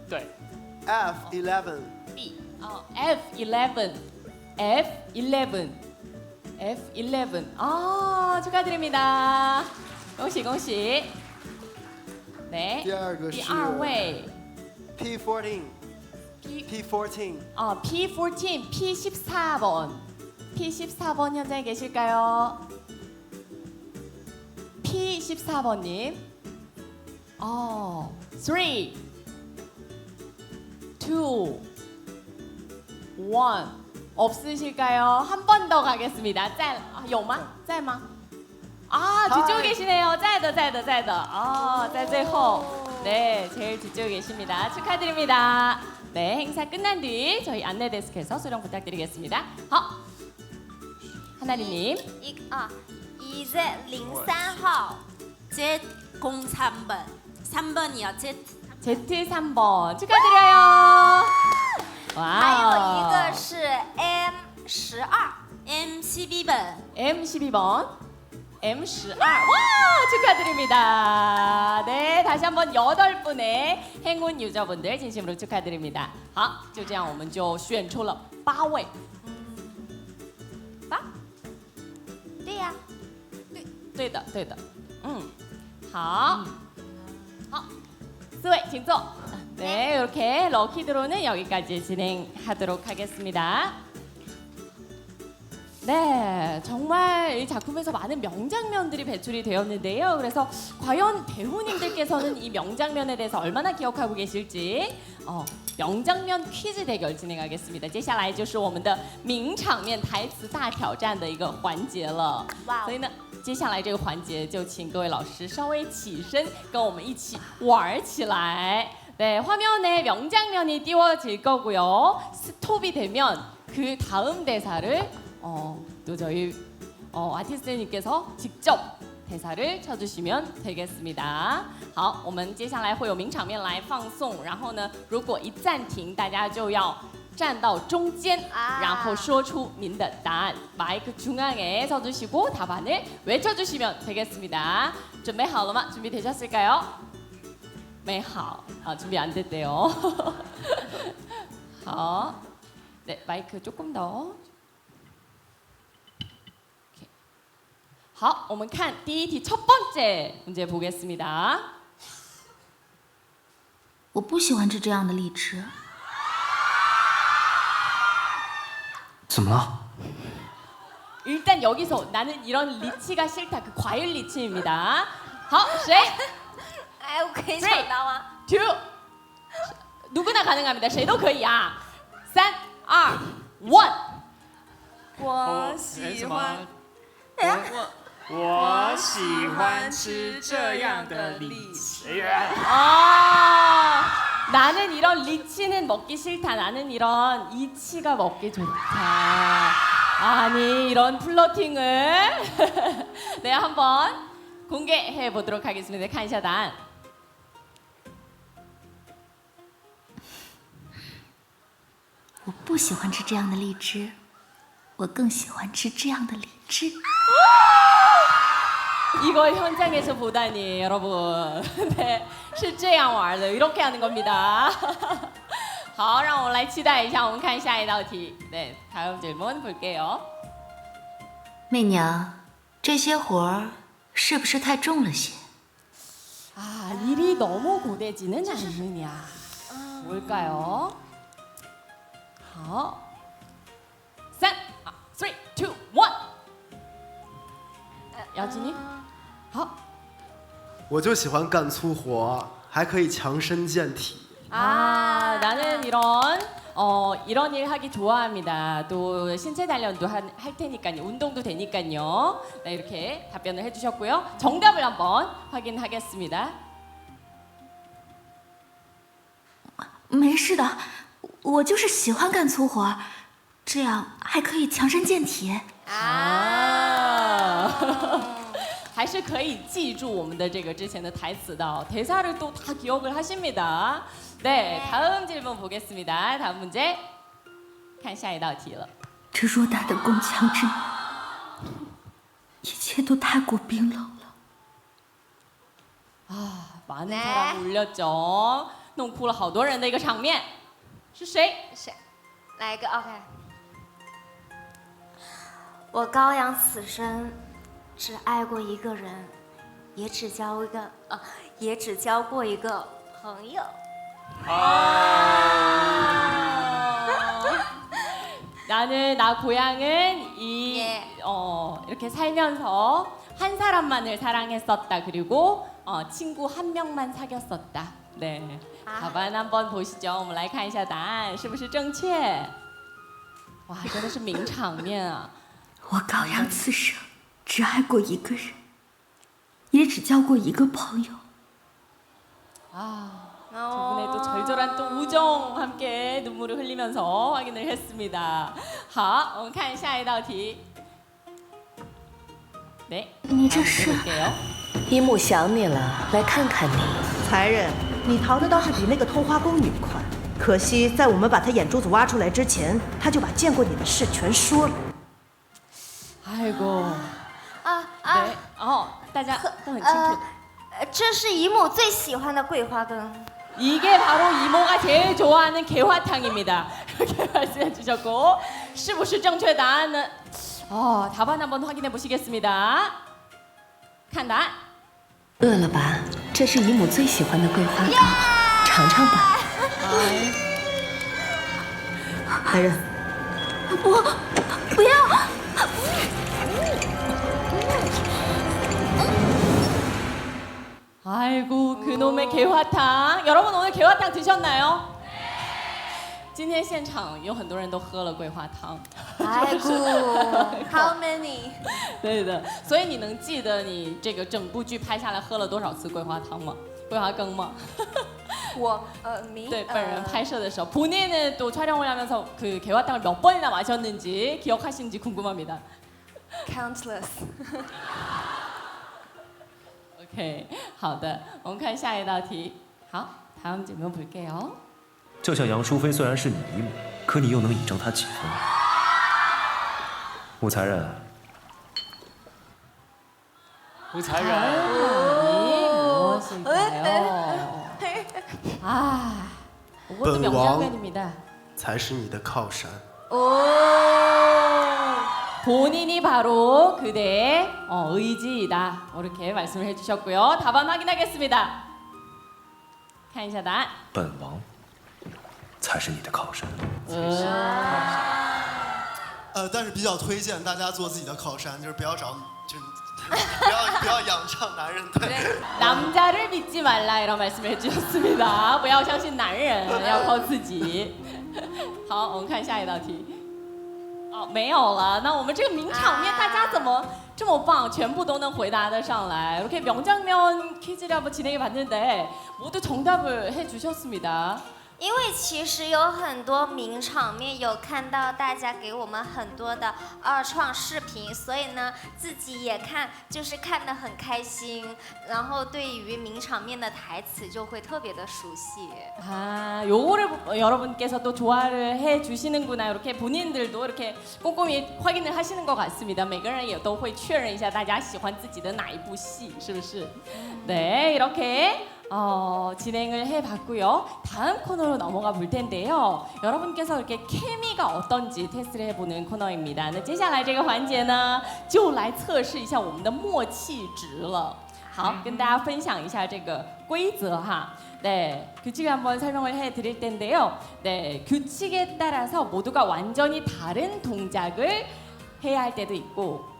对 F11. B. F11. F11. F11. 아, 축하드립니다. 恭喜恭喜. 네. 第二个是 第2位 P14. P14. P14, P14번. P14번 현장에 계실까요? P14번님. 3, 2, 1. 없으실까요? 한 번 더 가겠습니다. 有吗？在吗？ 아, 뒤쪽에 계시네요. 在的在最后. 네, 제일 뒤쪽에 계십니다. 축하드립니다. 네, 행사 끝난 뒤 저희 안내 데스크에서 수령 부탁드리겠습니다. 하나리님. EZ03호 Z03번 3번이요. Z3번 축하드려요. 还有一个是 M12 M12번 M12. 와, 축하드립니다. 네, 다시 한번 8분의 행운 유저분들 진심으로 축하드립니다. 好，就这样我们就选出了8位。 对呀，对的。好， 4位请坐. 네, 이렇게 럭키 드로는 여기까지 진행하도록 하겠습니다. 네, 정말 이 작품에서 많은 명장면들이 배출이 되었는데요. 그래서 과연 배우님들께서는 이 명장면에 대해서 얼마나 기억하고 계실지 명장면 퀴즈 대결 진행하겠습니다. 接下来就是我们的名场面台词大挑战的一个环节了。所以呢，接下来这个环节就请各位老师稍微起身，跟我们一起玩起来。 네, 화면에 명장면이 띄워질 거고요. 스톱이 되면 그 다음 대사를 또 저희 아티스트님께서 직접 대사를 쳐주시면 되겠습니다. 好，我们接下来会有名场面来放送，然后呢，如果一暂停，大家就要站到中间，然后说出您的答案。 마이크 중앙에 서주시고 답안을 외쳐주시면 되겠습니다. 准备好了吗？ 준비되셨을까요? 没好，준비 안 됐대요. 好， 네, 마이크 조금 더. 好，我们看第一题첫 번째 문제 보겠습니다. 我不喜欢吃这样的荔枝。怎么了？ 일단 여기서 나는 이런 리치가 싫다. 그 과일 리치입니다. 好，谁？哎，我可以抢到吗？ 2 누구나 가능합니다. 谁都可以啊。3、2、1。我喜欢。我喜欢吃这样的荔枝。 나는 이런 리치는 먹기 싫다. 나는 이런 이치가 먹기 좋다. 아니 이런 플러팅을 네 한번 공개해 보도록 하겠습니다. 칸샤단. 我不喜欢吃这样的荔枝，我更喜欢吃这样的荔枝。 이걸 현장에서 보다니 여러분. 네, 是这样玩的. 이렇게 하는 겁니다. 好，让我们来期待一下，我们看下一道题。 네, 다음 질문 볼게요. 媚娘，这些活儿是不是太重了些？ 아, 일이 너무 고되지는 않느냐. 뭘까요? 好， 3、2、1。 姚吉你好。我就喜欢干粗活，还可以强身健体。 아, 나는 이런 일 하기 좋아합니다. 또 신체 단련도 할 테니까요. 운동도 되니까요. 네, 이렇게 답변을 해주셨고요. 정답을 한번 확인하겠습니다. 没事的，我就是喜欢干粗活，这样还可以强身健体。 还是可以记住我们的这个之前的台词的. 대사를 또 다 기억을 하십니다. 네, 다음 질문 보겠습니다. 다음 문제. 看下一道题了. 这偌大的宫墙之内，一切都太过冰冷了。 아, 많은 사람이 울렸죠. 弄哭了好多人的一个场面。是谁？谁？来一个 OK。我高阳此生只爱过一个人，也只交过一个朋友。 나는 나 고향은 이렇게 살면서 한 사람만을 사랑했었다. 그리고 친구 한 명만 사귀었었다. 네. 답案 한번 보시죠. 我们来看一下答案是不是正确？哇，真的是名场面啊！我高阳此生只爱过一个人，也只交过一个朋友。 두 분의 또 절절한 또 우정 함께 눈물을 흘리면서 확인을 했습니다. 好，我们看下一道题。 네, 你这是？ 볼게요. 一木想你了，来看看你。才人，你逃的倒是比那个偷花宫女快。可惜在我们把她眼珠子挖出来之前，她就把见过你的事全说了。 아이고. 啊 네, 大家都很清楚。 这是姨母最喜欢的桂花羹。 이게 바로 이모가 제일 좋아하는 개화탕입니다. 이렇게 말씀해 주셨고, 是不是正确答案呢? 답안 한번 확인해 보시겠습니다. 看答案. 饿了吧？这是姨母最喜欢的桂花羹，尝尝吧。来人，我不要。 아이고 그놈의 개화탕. 여러분 오늘 개화탕 드셨나요? 今天现场有很多人都喝了桂花汤。 아이고, how many？ 对的，所以你能记得你这个整部剧拍下来喝了多少次桂花汤吗？桂花羹吗？네, 本人拍摄的时候 본인은 또 촬영을 하면서 그 개화탕을 몇 번이나 마셨는지 기억하시는지 궁금합니다. Countless. OK， 好的，我们看下一道题。好，다음 질문 볼게요. 就像杨淑妃虽然是你姨母，可你又能倚仗她几分？武才人，武才人， 무엇일까요? 아, 이것도 명장면입니다. 才是你的靠山。 본인이 바로 그대의 의지이다. 이렇게 말씀을 해주셨고요. 답안 확인하겠습니다. 看一下答案。本王才是你的靠山。但是比较推荐大家做自己的靠山，就是不要找，就是不要仰仗男人。对。 남자를 믿지 말라 이런 말씀을 해주셨습니다. 不要相信男人，要靠自己。好，我们看下一道题。哦，没有了。那我们这个名场面，大家怎么这么棒，全部都能回答得上来？ 이렇게 명장면 퀴즈를 한번 진행해봤는데 모두 정답을 해주셨습니다. 因为其实有很多名场面，有看到大家给我们很多的二创视频，所以呢自己也看，就是看得很开心，然后对于名场面的台词就会特别的熟悉。 아, 요거를 여러분께서 또 좋아를 해주시는구나. 이렇게 본인들도 이렇게 꼼꼼히 확인을 하시는 것 같습니다. 每个人也都会确认一下大家喜欢自己的哪一部戏，是不是？ 네, 이렇게 진행을 해봤고요. 다음 코너로 넘어가 볼 텐데요. 여러분께서 이렇게 케미가 어떤지 테스트를 해보는 코너입니다. 那接下来这个环节呢，就来测试一下我们的默契值了。好，跟大家分享一下这个规则哈。 네, 규칙을 한번 설명을 해드릴 텐데요. 네, 규칙에 따라서 모두가 완전히 다른 동작을 해야 할 때도 있고,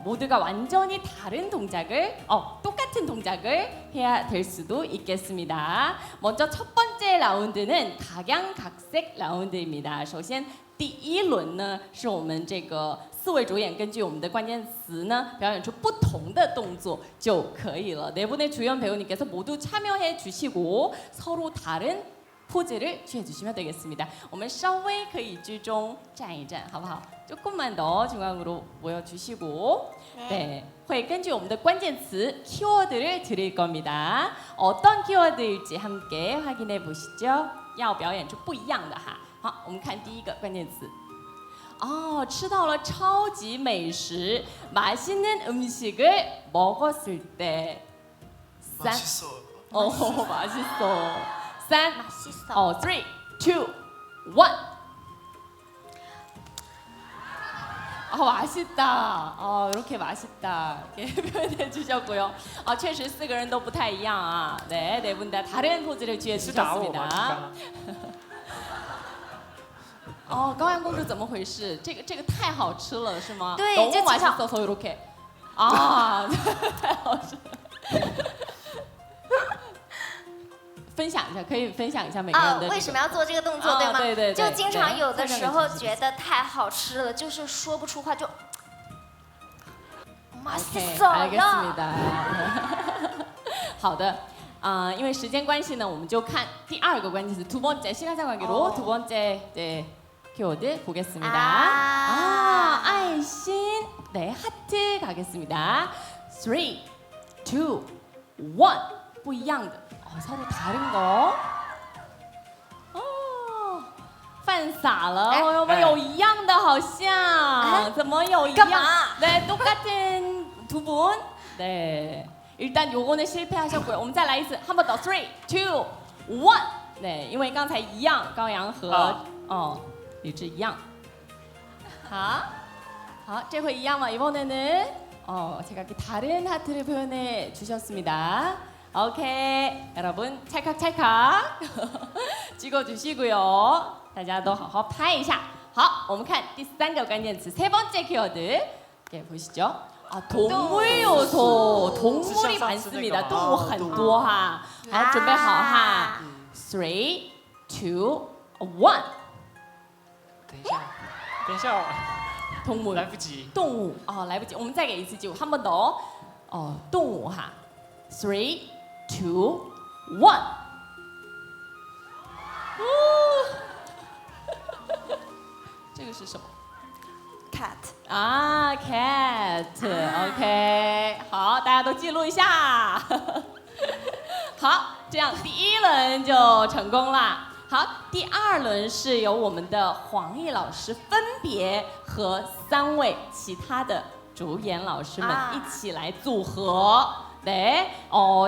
모두가 완전히 다른 동작을, 똑같은 동작을 해야 될 수도 있겠습니다. 먼저 첫 번째 라운드는 각양각색 라운드입니다. 首先第一轮呢，是我们这个4位主演根据我们的关键词呢，表演出不同的动作就可以了。 네 분의 주연 배우님께서 모두 참여해 주시고 서로 다른 포즈를 취해 주시면 되겠습니다. 我们稍微可以居中站一站，好不好？ 조금만 더 중앙으로 모여 주시고, 네, 会根据我们的关键词 키워드를 드릴 겁니다. 어떤 키워드일지 함께 확인해 보시죠. 要表演出不一样的哈。 好，我们看第一个关键词。 吃到了超级美食맛있는 음식을 먹었을 때. 맛있어. 맛있어. 3, 3, 2, 1. 맛있다. 이렇게 맛있다. 이렇게 표현해 주셨고요. 确实4个人都不太一样啊. 네, 네 분 다 다른 포즈를 취해 주셨습니다. 高阳公主怎么回事？这个太好吃了，是吗？ 对， 너무 就经常 맛있어서 이렇게. 太好吃。分享一下，可以分享一下每个人的。为什么要做这个动作，对吗？对对对。就经常有的时候觉得太好吃了，就是说不出话，就。맛있어. 알겠습니다. 好的。 因为时间关系呢，我们就看第二个关键词두 번째 시간상 관계로 두 번째 키워드 보겠습니다. 爱心, 네, 하트 가겠습니다. 3, 2, 1, 不一样的, 서로 다른 거. 饭洒了, 有没有一样的好像? 怎么有一样? 네, 똑같은 두 분. 네. 일단 요거는 실패하셨고요. 我们再来一次, 한 번 더. 3, 2, 1. 네, 因为刚才一样, 高阳和李智一样. 好, 这回一样吗? 이번에는 제가 이렇게 다른 하트를 표현해 주셨습니다. 오케이, 여러분 찰칵찰칵 찍어주시고요. 大家都好好拍一下. 好, 我们看第三个关键词, 세 번째 키워드. 네, 보시죠. 동물 요소, 동물이 많습니다. 动物很多哈. 好，准备好哈. 3, 2, 1. 等一下，动物来不及。动物来不及，我们再给一次机会，한 번 더. 动物哈. 3, 2, 1. 这个是什么？ cat. cat. OK. 好，大家都记录一下。好，这样第一轮就成功了。好，第二轮是由我们的黄奕老师分别和3位其他的主演老师们一起来组合。 네,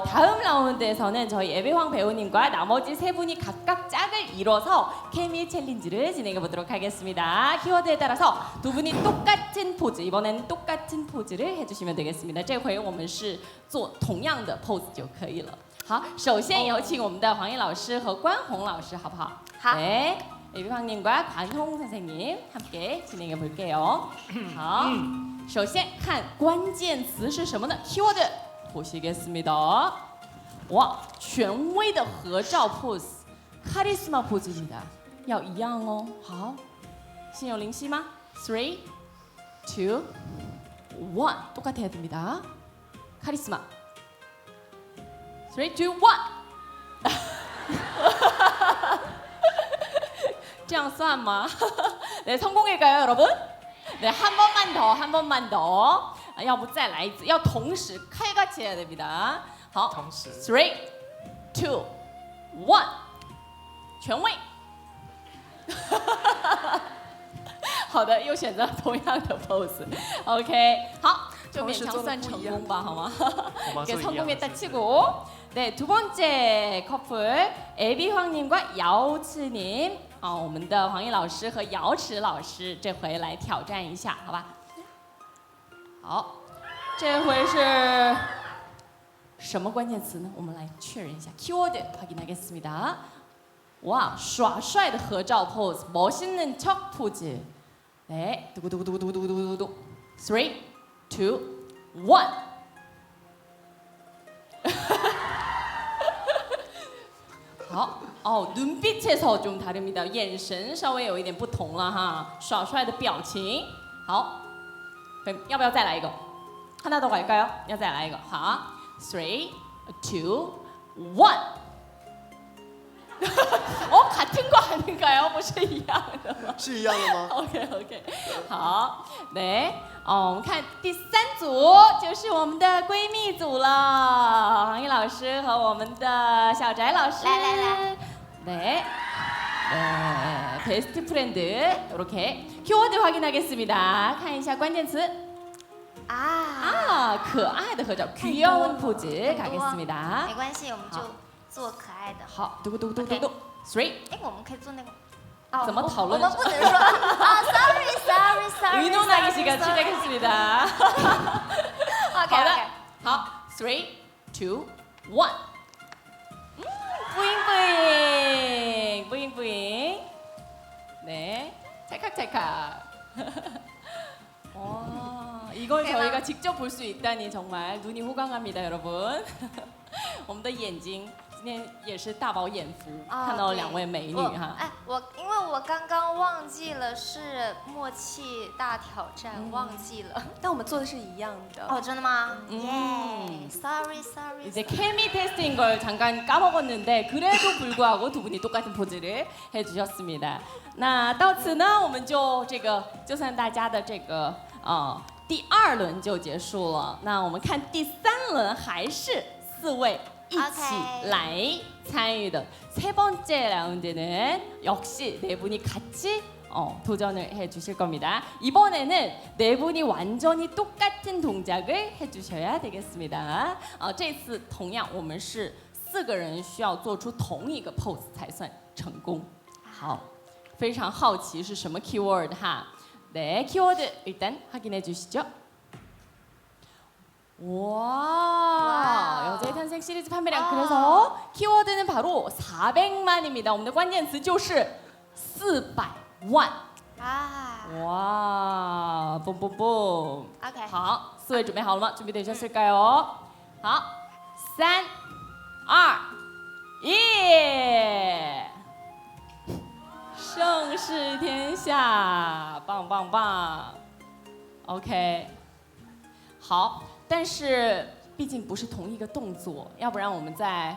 다음 라운드에서는 저희 예배황 배우님과 나머지 3분이 각각 짝을 이뤄서 케미 챌린지를 진행해 보도록 하겠습니다. 키워드에 따라서 2분이 똑같은 포즈, 이번에는 똑같은 포즈를 해주시면 되겠습니다. 这回我们是做同样的 pose 就可以了。好，首先有请我们的黄奕老师和关宏老师，好不好？好。 네, 예비황님과 관홍 선생님 함께 진행해 볼게요. 好，首先看关键词是什么呢？ 키워드 보시겠습니다. 와, 权威的合照 pose, 카리스마 포즈입니다. 要一样哦。好，心有灵犀吗？ 3, 2, 1, 똑같아야 됩니다. 카리스마. 3, 2, 1. 这样算吗？ 네, 성공일까요, 여러분? 네, 한 번만 더. 要不再来一次，要同时 칼같이 해야 됩니다. 好，同时 3, 2, 1, 权威。好的，又选择同样的 pose。OK， 好，就勉强算成功吧，好吗？给성공에 딱 치고. 네, 두 번째 커플 애비황님과 야오츠님. 我们的黄奕老师和瑶池老师这回来挑战一下，好吧？好，这回是什么关键词呢？我们来确认一下。키워드 확인하겠습니다. 와, 耍帅的合照 pose, 멋있는 척 포즈. 네, 두구두구두구두구두구두구. 3, 2, 1. 눈빛에서 좀 다릅니다. 眼神稍微有一点不同了哈，耍帅的表情。好，要不要再来一个？ 하나 더 갈까요? 要再来一个。好， 3, 2, 1. 같은 거 아닌가요? 不是一样的吗？是一样的吗 ？OK， 好，네，我们看第3组就是我们的闺蜜组了，黄奕老师和我们的小翟老师。来， 네, 베스트 프렌드 이렇게 키워드 확인하겠습니다. 看一下关键词。可爱的合照，귀여운 포즈 가겠습니다. 没关系，我们就做可爱的。好，嘟， 3。我们可以做那个。怎么讨论？我们不能说sorry。 의논하기 시간 시작했습니다. OK， 好 ，3, 2, 1. 뿌잉뿌잉. 네, 찰칵찰칵. 와, 이걸 저희가 직접 볼 수 있다니 정말 눈이 호강합니다, 여러분. 我们的眼睛今天也是大饱眼福，看到2位美女哈。因为我刚刚忘记了是默契大挑战，忘记了。但我们做的是一样的。哦，真的吗？Sorry。 이제 케미 테스트인 걸 잠깐 까먹었는데 그래도 불구하고 두 분이 똑같은 포즈를 해주셨습니다. 那到此呢，我们就就算大家的第2轮就结束了。那我们看第3轮还是4位。 一起来参与的 세 번째 라운드는 역시 4분이 같이 도전을 해주실 겁니다. 이번에는 4분이 완전히 똑같은 동작을 해주셔야 되겠습니다. 这次同样我们是4个人需要做出同一个 pose 才算成功。好，非常好奇是什么 keyword哈？ 네, 키워드 일단 확인해 주시죠. 와, 여자의 탄생 시리즈 판매량. 그래서 키워드는 바로 400만입니다.我们的关键词就是400万。哇，嘣嘣嘣。OK。好，4位准备好了吗？准备되셨을까요？ 好，3、2、1。盛世天下，棒棒棒。OK， 好。 但是毕竟不是同一个动作，要不然我们再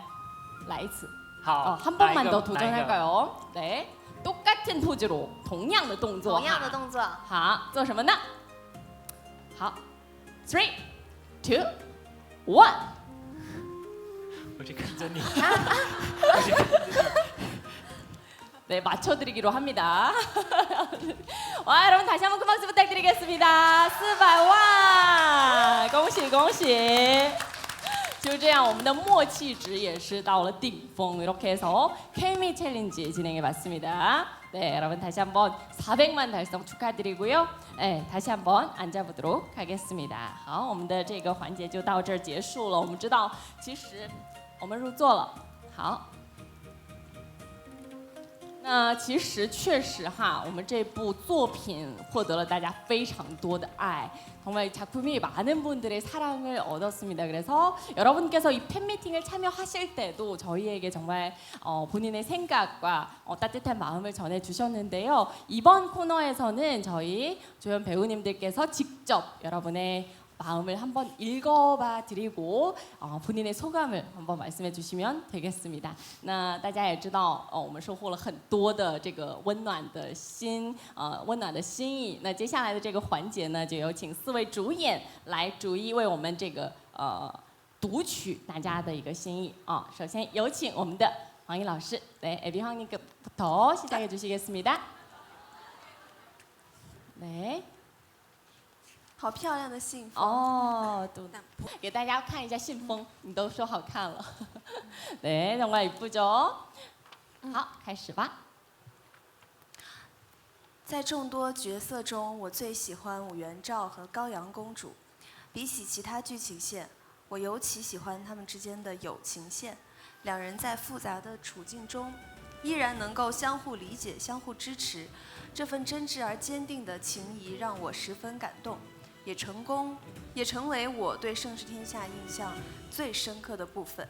来一次。好， 한 번만 더 도전할까요? 네, 똑같은 포즈로 同样的动作。同样的动作。好，做什么呢？好 ，3, 2, 1。我去跟着你。 네, 맞춰드리기로 합니다. 와, 여러분 다시 한번 큰 박수 부탁드리겠습니다. 400万，恭喜恭喜！就这样，我们的默契值也是到了顶峰。이렇게 해서 케미 챌린지 진행해봤습니다. 네, 여러분 다시 한번 400만 달성 축하드리고요. 네, 다시 한번 앉아보도록 하겠습니다. 好，我们的这个环节就到这儿结束了。我们知道，其实我们入座了。好。那其实确实哈，我们这部作品获得了大家非常多的爱。 정말 작품이 많은 분들의 사랑을 얻었습니다. 그래서 여러분께서 이 팬미팅을 참여하실 때도 저희에게 정말 본인의 생각과 따뜻한 마음을 전해주셨는데요. 이번 코너에서는 저희 조연 배우님들께서 직접 여러분의 마음을 한번 읽어봐 드리고 본인의 소감을 한번 말씀해 주시면 되겠습니다. 那大家也知道，我们收获了很多的这个温暖的心意。那接下来的这个环节呢，就有请4位主演来逐一为我们这个读取大家的一个心意啊。首先有请我们的黄奕老师，네， 에비 황님부터 시작해 주시겠습니다. 네. 好漂亮的信封哦，都给大家看一下信封，你都说好看了。네， 정말 이쁘죠？好，开始吧。在众多角色中，我最喜欢武元照和高阳公主。比起其他剧情线，我尤其喜欢他们之间的友情线。两人在复杂的处境中，依然能够相互理解、相互支持，这份真挚而坚定的情谊让我十分感动。 也成为我对《盛世天下》印象最深刻的部分。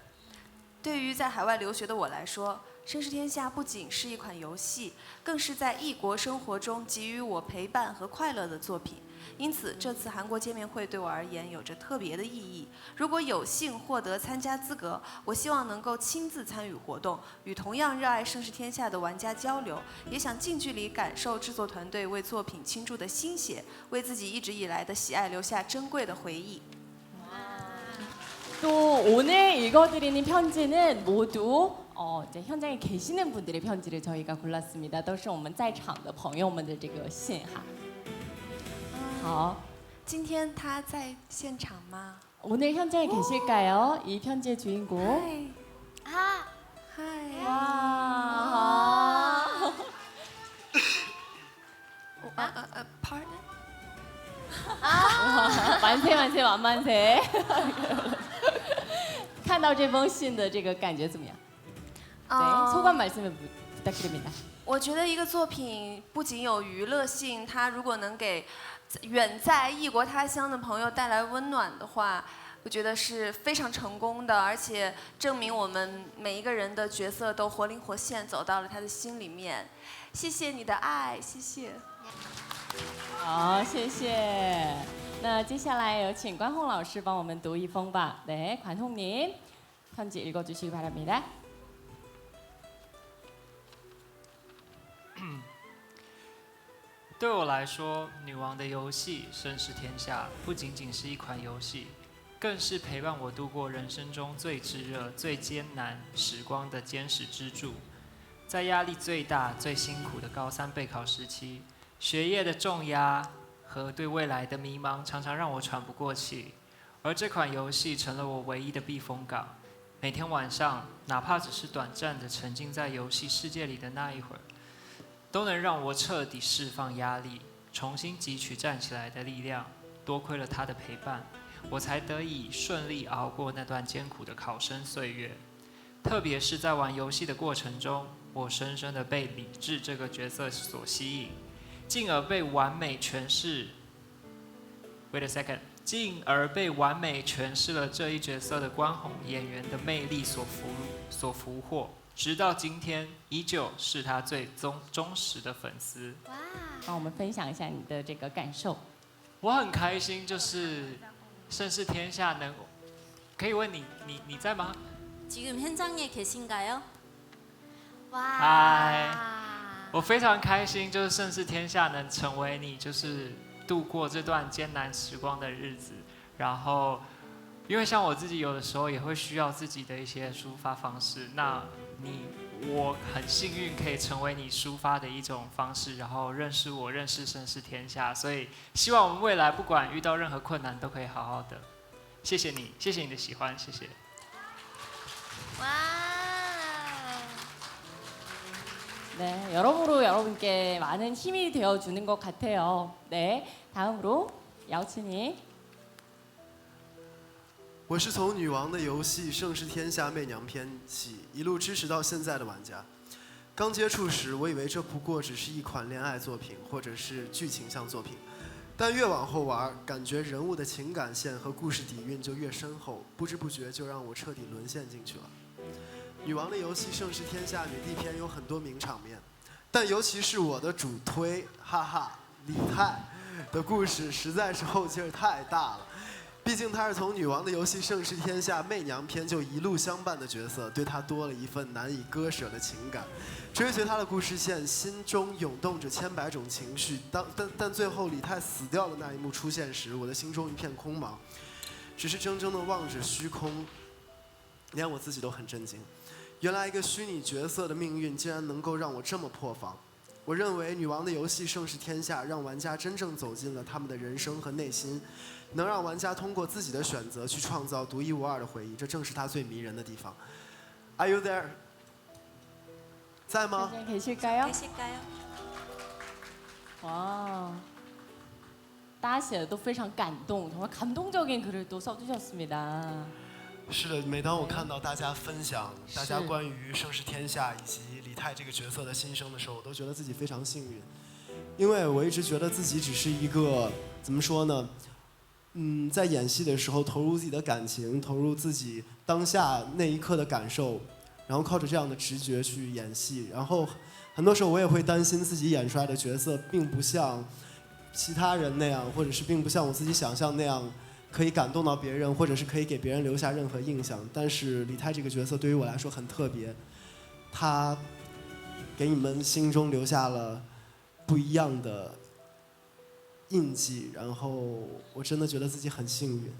对于在海外留学的我来说，《盛世天下》不仅是一款游戏，更是在异国生活中给予我陪伴和快乐的作品。因此，这次韩国见面会对我而言有着特别的意义。如果有幸获得参加资格，我希望能够亲自参与活动，与同样热爱《盛世天下》的玩家交流，也想近距离感受制作团队为作品倾注的心血，为自己一直以来的喜爱留下珍贵的回忆。 또 오늘 읽어드리는 편지는 모두 이제 현장에 계시는 분들의 편지를 저희가 골랐습니다. 都是我们在场的朋友们的这个信哈。好，今天他在现场吗？ 오늘 현장에 계실까요? 이 편지의 주인공.嗨，哇， partner。 만세 만세 만만세. 看到这封信的这个感觉怎么样？对， 소감 말씀을 부탁드립니다. 我觉得一个作品不仅有娱乐性，它如果能给远在异国他乡的朋友带来温暖的话，我觉得是非常成功的，而且证明我们每一个人的角色都活灵活现，走到了他的心里面。谢谢你的爱，谢谢。好，谢谢。那接下来有请关宏老师帮我们读一封吧。 네， 관홍님 편지 읽어주시기 바랍니다. 对我来说，女王的游戏《盛世天下》不仅仅是一款游戏，更是陪伴我度过人生中最炙热、最艰难时光的坚实支柱。在压力最大、最辛苦的高3备考时期，学业的重压和对未来的迷茫常常让我喘不过气，而这款游戏成了我唯一的避风港。每天晚上，哪怕只是短暂的沉浸在游戏世界里的那一会儿，都能让我彻底释放压力，重新汲取站起来的力量。多亏了他的陪伴，我才得以顺利熬过那段艰苦的考生岁月。特别是在玩游戏的过程中，我深深的被李智这个角色所吸引，进而被完美诠释。Wait a second， 进而被完美诠释了这一角色的关宏演员的魅力所俘获。直到今天，依旧是他最忠实的粉丝。哇！帮我们分享一下你的这个感受。我很开心，就是《盛世天下》能，可以问你在吗？ 지금 현장에 계신가요? 嗨，我非常开心，就是《盛世天下》能成为你就是度过这段艰难时光的日子。然后，因为像我自己有的时候也会需要自己的一些抒发方式，那我很幸运可以成为你抒发的一种方式，然后认识我，认识《盛世天下》，所以希望我们未来不管遇到任何困难都可以好好的。谢谢你，谢谢你的喜欢，谢谢。 와. 네, 여러모로 여러분께 많은 힘이 되어주는 것 같아요. 네, 다음으로 야오치님. 我是从女王的游戏《盛世天下媚娘篇》起，一路支持到现在的玩家。刚接触时，我以为这不过只是一款恋爱作品，或者是剧情向作品。但越往后玩，感觉人物的情感线和故事底蕴就越深厚，不知不觉就让我彻底沦陷进去了。女王的游戏《盛世天下》女帝篇有很多名场面，但尤其是我的主推，哈哈，李泰的故事实在是后劲儿太大了。毕竟他是从女王的游戏《盛世天下》媚娘篇就一路相伴的角色，对他多了一份难以割舍的情感。追随他的故事线，心中涌动着千百种情绪。但最后李泰死掉的那一幕出现时，我的心中一片空茫，只是怔怔地望着虚空，连我自己都很震惊。原来一个虚拟角色的命运竟然能够让我这么破防。我认为女王的游戏《盛世天下》让玩家真正走进了他们的人生和内心，能让玩家通过自己的选择去创造独一无二的回忆，这正是它最迷人的地方。Are you there？ 在吗？ 계실까요? 계실까요? 와, 大家写的都非常感动，정말 감동적인 글을 또 써주셨습니다. 是的，每当我看到大家分享大家关于盛世天下以及李泰这个角色的心声的时候，我都觉得自己非常幸运，因为我一直觉得自己只是一个怎么说呢，在演戏的时候投入自己的感情，投入自己当下那一刻的感受，然后靠着这样的直觉去演戏，然后很多时候我也会担心自己演出来的角色并不像其他人那样，或者是并不像我自己想象那样可以感动到别人，或者是可以给别人留下任何印象。但是李泰这个角色对于我来说很特别，他给你们心中留下了不一样的印记，然后我真的觉得自己很幸运。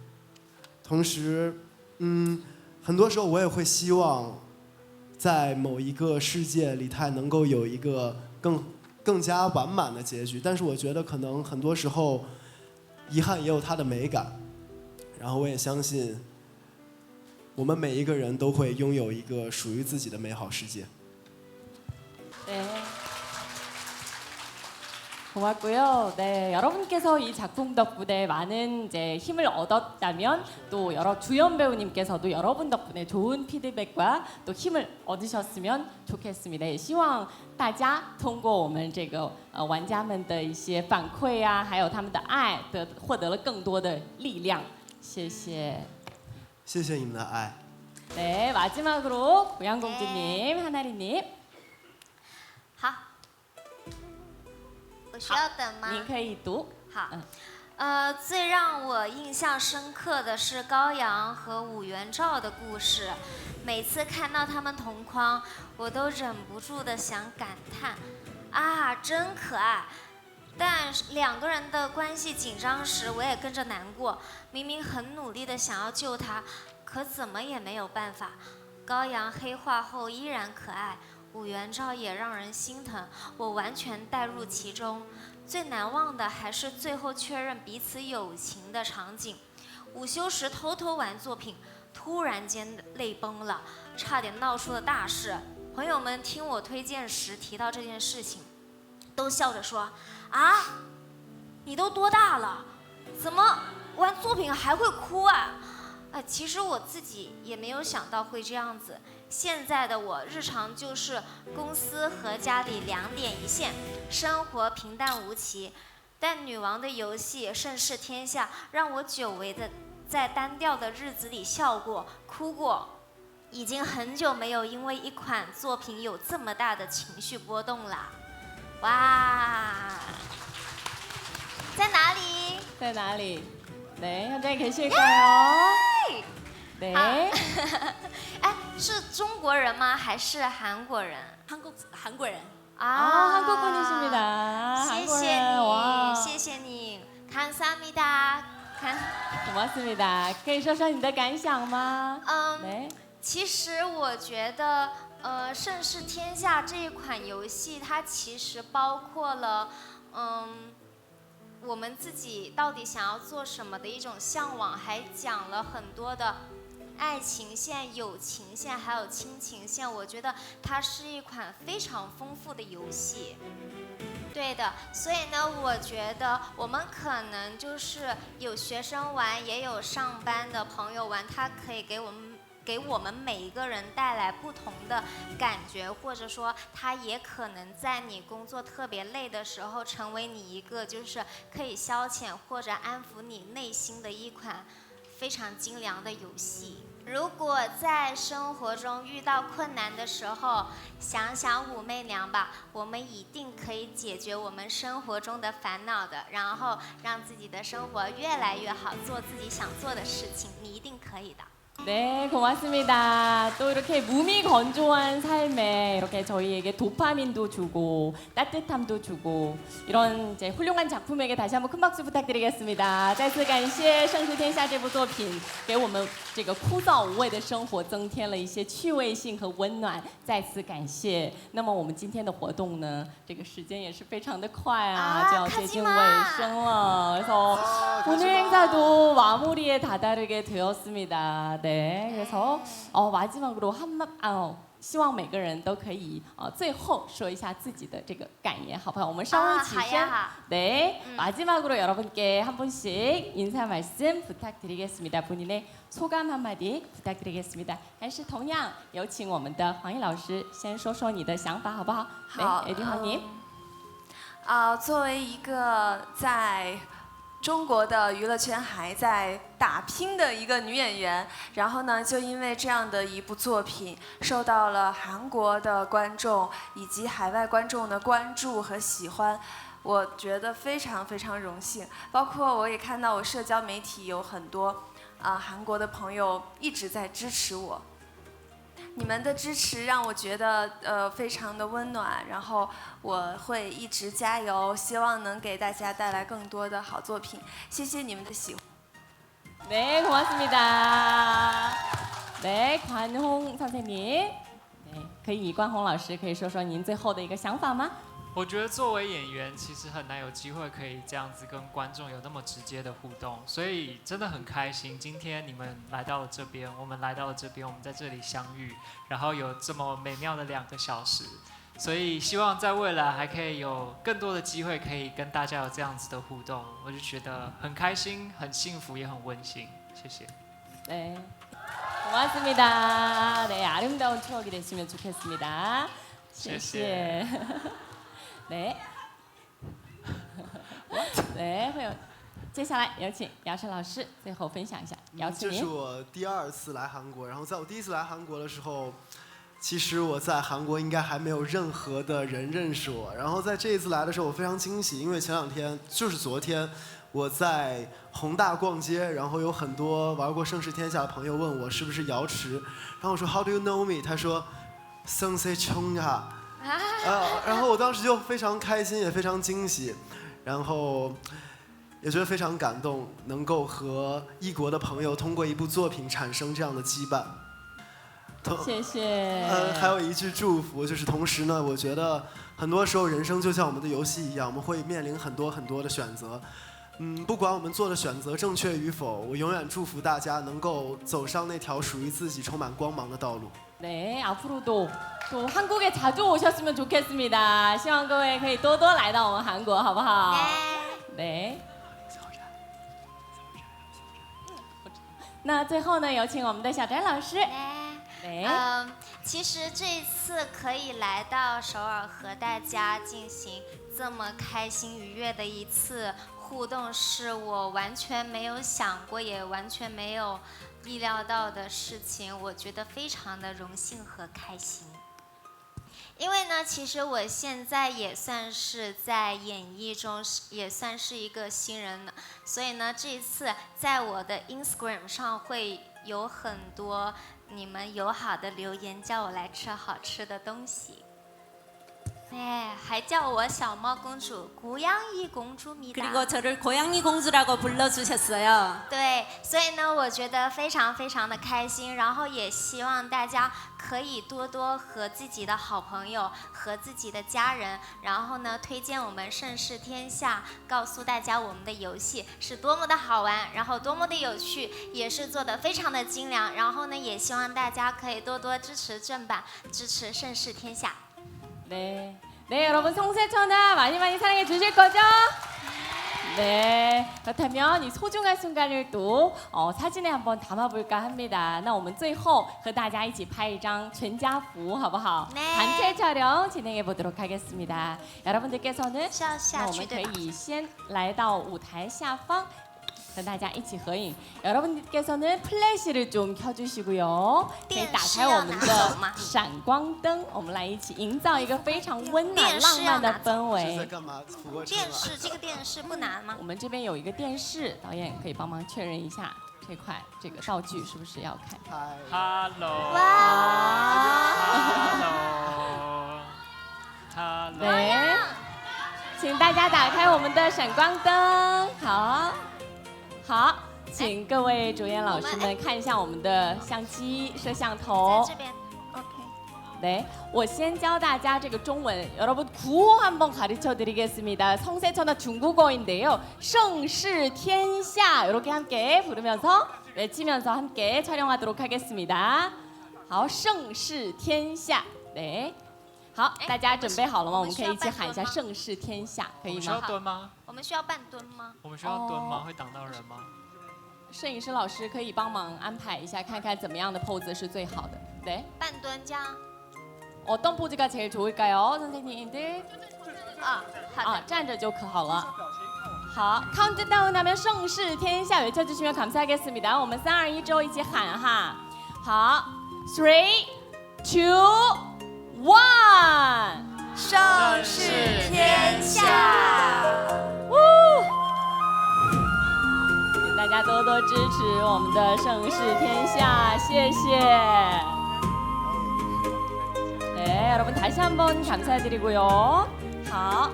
同时，很多时候我也会希望在某一个世界李泰能够有一个更加完满的结局，但是我觉得可能很多时候遗憾也有它的美感。然后我也相信，我们每一个人都会拥有一个属于自己的美好世界。 네. 고맙고요. 네, 여러분께서 이 작품 덕분에 많은 이제 힘을 얻었다면 또 여러 주연 배우님께서도 여러분 덕분에 좋은 피드백과 또 힘을 얻으셨으면 좋겠습니다. 也希望大家通过我们这个玩家们的一些反馈啊，还有他们的爱，获得了更多的力量。谢谢。谢谢你们的爱。 네, 마지막으로 고양공주님, 하나리님. 好，我需要等吗？您可以读。好，最让我印象深刻的是高阳和武元照的故事。每次看到他们同框，我都忍不住的想感叹：啊，真可爱！但两个人的关系紧张时，我也跟着难过。明明很努力的想要救他，可怎么也没有办法。高阳黑化后依然可爱。 武元照也让人心疼，我完全带入其中。最难忘的还是最后确认彼此友情的场景。午休时偷偷玩作品，突然间泪崩了，差点闹出了大事。朋友们听我推荐时提到这件事情，都笑着说：“啊，你都多大了，怎么玩作品还会哭啊？”其实我自己也没有想到会这样子。现在的我，日常就是公司和家里2点一线，生活平淡无奇。但女王的游戏《盛世天下》让我久违的在单调的日子里笑过、哭过，已经很久没有因为一款作品有这么大的情绪波动啦！哇，在哪里？在哪里？ 네, 현장에 계실까요? 네. 哎，是中国人吗？还是韩国人？韩国人。啊， 한국분이십니다. 谢谢你，谢谢你，감사합니다。 고맙습니다. 可以说说你的感想吗？ 네. 其实我觉得，盛世天下这一款游戏，它其实包括了，我们自己到底想要做什么的一种向往，还讲了很多的爱情线、友情线，还有亲情线。我觉得它是一款非常丰富的游戏。对的，所以呢，我觉得我们可能就是有学生玩，也有上班的朋友玩，它可以给我们每一个人带来不同的感觉，或者说它也可能在你工作特别累的时候，成为你一个就是可以消遣或者安抚你内心的一款非常精良的游戏。如果在生活中遇到困难的时候，想想武媚娘吧，我们一定可以解决我们生活中的烦恼的，然后让自己的生活越来越好，做自己想做的事情，你一定可以的。 네, 고맙습니다. 또 이렇게 무미건조한 삶에 이렇게 저희에게 도파민도 주고 따뜻함도 주고 이런 이제 훌륭한 작품에게 다시 한번 큰 박수 부탁드리겠습니다. 再次感谢《盛世天下》这部作品给我们这个枯燥无味的生活增添了一些趣味性和温暖，再次感谢。那么我们今天的活动呢，这个时间也是非常的快啊，就要接近尾声了。 그래서 오늘 행사도 마무리에 다다르게 되었습니다. 네, 그래서 마지막으로 한마디 希望每个人都可以最后说一下自己的这个感言，好不好？我们稍微起身。 네, 마지막으로 여러분께 한 분씩 인사 말씀 부탁드리겠습니다. 본인의 소감 한마디 부탁드리겠습니다. 还是同样有请我们的黄奕老师先说说你的想法，好不好？好， 네, 에디 황님。 作为一个在 中国的娱乐圈还在打拼的一个女演员，然后呢，就因为这样的一部作品，受到了韩国的观众以及海外观众的关注和喜欢，我觉得非常非常荣幸。包括我也看到我社交媒体有很多韩国的朋友一直在支持我。 你们的支持让我觉得非常的温暖，然后我会一直加油，希望能给大家带来更多的好作品。谢谢你们的喜欢。 네, 고맙습니다. 네, 관홍 선생님. 네, 可以关宏老师可以说说您最后的一个想法吗？ 我觉得作为演员，其实很难有机会可以这样子跟观众有那么直接的互动，所以真的很开心。今天你们来到了这边，我们来到了这边，我们在这里相遇，然后有这么美妙的2个小时，所以希望在未来还可以有更多的机会可以跟大家有这样子的互动，我就觉得很开心、很幸福，也很温馨。谢谢。 네, 고맙습니다. 네, 아름다운 추억이 됐으면 좋겠습니다. 谢谢。 네. 네, 会有。接下来有请姚晨老师最后分享一下。姚晨，这是我第2次来韩国，然后在我第1次来韩国的时候，其实我在韩国应该还没有任何的人认识我。然后在这一次来的时候，我非常惊喜，因为前2天就是昨天，我在宏大逛街，然后有很多玩过《盛世天下》的朋友问我是不是瑶池，然后我说 How do you know me？ 他说 Sung Se Chung呀。 然后我当时就非常开心，也非常惊喜，然后也觉得非常感动，能够和异国的朋友通过一部作品产生这样的羁绊。谢谢。还有一句祝福，就是同时呢，我觉得很多时候人生就像我们的游戏一样，我们会面临很多很多的选择。不管我们做的选择正确与否，我永远祝福大家能够走上那条属于自己充满光芒的道路。 네, 앞으로도 또 한국에 자주 오셨으면 좋겠습니다. 希望各位可以多多来到我们韩国，好不好？ 네. 那最后呢，有请我们的小翟老师。 네. 其实这一次可以来到首尔和大家进行这么开心愉悦的一次互动，是我完全没有想过，也完全没有 意料到的事情，我觉得非常的荣幸和开心。因为呢，其实我现在也算是在演艺中，也算是一个新人呢，所以呢，这一次在我的 Instagram 上会有很多你们友好的留言，叫我来吃好吃的东西。 네, 还叫我小猫公主, 고양이 공주입니다. 그리고 저를 고양이 공주라고 불러주셨어요. 对，所以呢，我觉得非常非常的开心，然后也希望大家可以多多和自己的好朋友和自己的家人，然后呢，推荐我们盛世天下，告诉大家我们的游戏是多么的好玩，然后多么的有趣，也是做的非常的精良，然后呢，也希望大家可以多多支持正版，支持盛世天下。 네, 네, 여러분 성세천하 많이 사랑해 주실 거죠? 네, 그렇다면 이 소중한 순간을 또 사진에 한번 담아볼까 합니다. 那我们最后和大家一起拍一张全家福，好不好？ 네. 단체 촬영 진행해 보도록 하겠습니다. 여러분들께서는 是要下那我们可去对吧？以先来到舞台下方。 跟大家一起合影。 여러분들께서는 플래시를 좀 켜주시고요. 可以打开我们的闪光灯，我们来一起营造一个非常温暖浪漫的氛围。在干嘛？俯卧撑啊电视这个电视不难吗？我们这边有一个电视，导演可以帮忙确认一下这块这个道具是不是要开？ Hello。 Hello。 对，请大家打开我们的闪光灯。好。 好，请各位主演老师们看一下我们的相机摄像头。在这边 ，OK。 네, 我先教大家这个中文. 여러분 구호 한번 가르쳐드리겠습니다. 성세천하 중국어인데요. 盛世天下 이렇게 함께 부르면서 외치면서 함께 촬영하도록 하겠습니다. 好，盛世天下. 네. 好，大家准备好了吗？我们可以一起喊一下盛世天下，可以吗？我们需要蹲吗？我们需要半蹲吗？我们需要蹲吗？会挡到人吗？摄影师老师可以帮忙安排一下，看看怎么样的 pose 是最好的。네. 半蹲加 어떤 포즈가 제일 좋을까요, 선생님들? 好的。 站着就可好了。好， 카운트다운 하면 盛世天下 외쳐주시면 감사하겠습니다. 我们3、2、1之后一起喊哈。好， 3, 2, 1， 盛世天下。请大家多多支持我们的盛世天下，谢谢。 네, 여러분 다시 한번 감사드리고요. 好.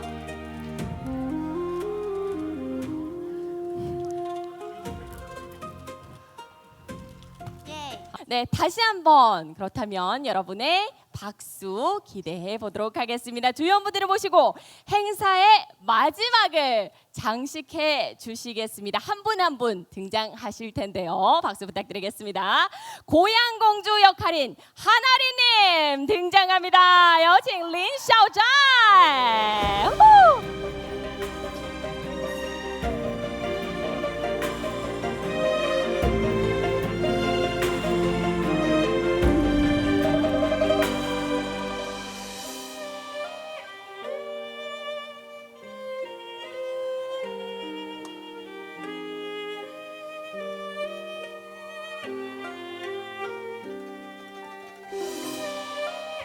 네, 다시 한번 그렇다면 여러분의 박수 기대해 보도록 하겠습니다. 주연부들을 모시고 행사의 마지막을 장식해 주시겠습니다. 한 분 한 분 등장하실 텐데요. 박수 부탁드리겠습니다. 고향공주 역할인 하나리님 등장합니다. 여请林小宅.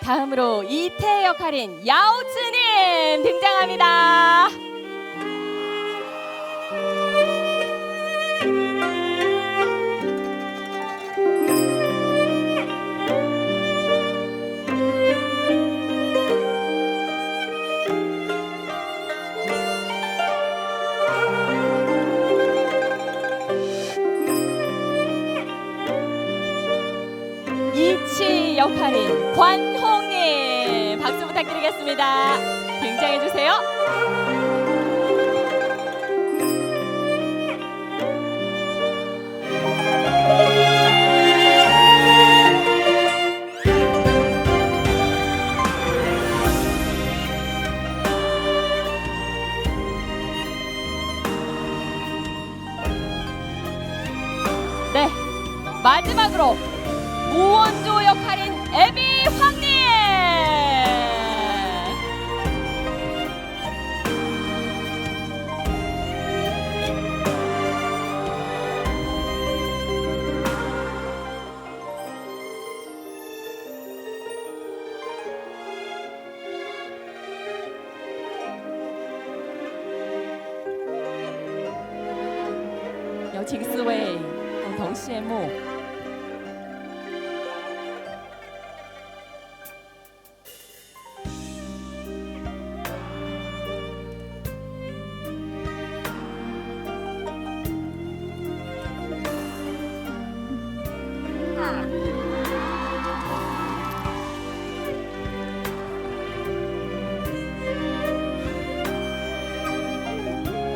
다음으로 이태 역할인 야오츠님 등장합니다. 이치 역할인 관홍님 박수 부탁드리겠습니다. 등장해 주세요. 네, 마지막으로 무원조 역할인 애비 황님.有请4位共同谢幕。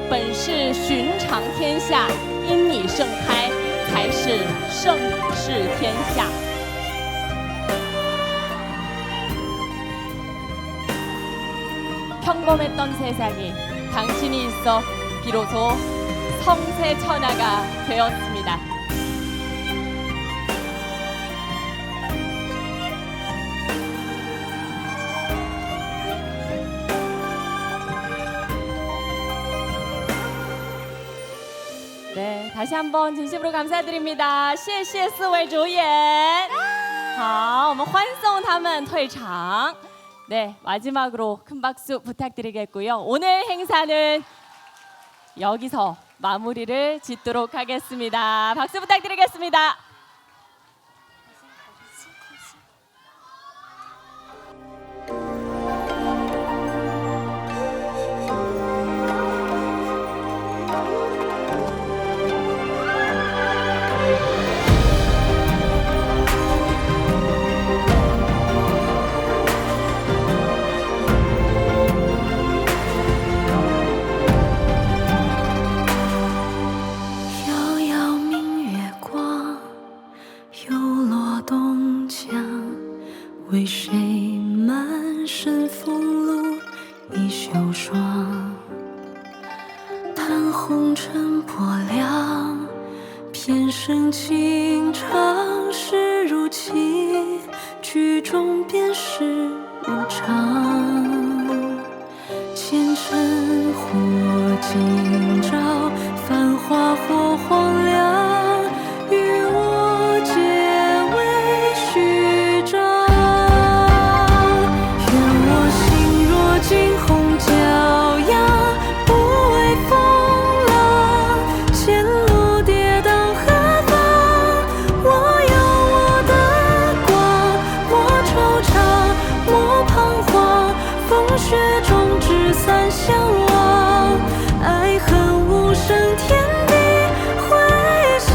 本是寻常天下，因你盛开，才是盛世天下。 평범했던 세상이 당신이 있어 비로소 성세천하가 되었습니다. 네, 다시 한번 진심으로 감사드립니다. 谢谢四位主演。好，我们欢送他们退场。 네, 마지막으로 큰 박수 부탁드리겠고요. 오늘 행사는 여기서 마무리를 짓도록 하겠습니다. 박수 부탁드리겠습니다.为谁满身风露一袖霜？叹红尘薄凉，偏生情长。事如棋，局中便是无常。前尘或今朝，繁华或荒凉，与我皆为虚张。 惊鸿骄阳，不畏风浪，前路跌宕何方？我有我的光，莫惆怅，莫彷徨，风雪中只三相望，爱恨无声，天地回响。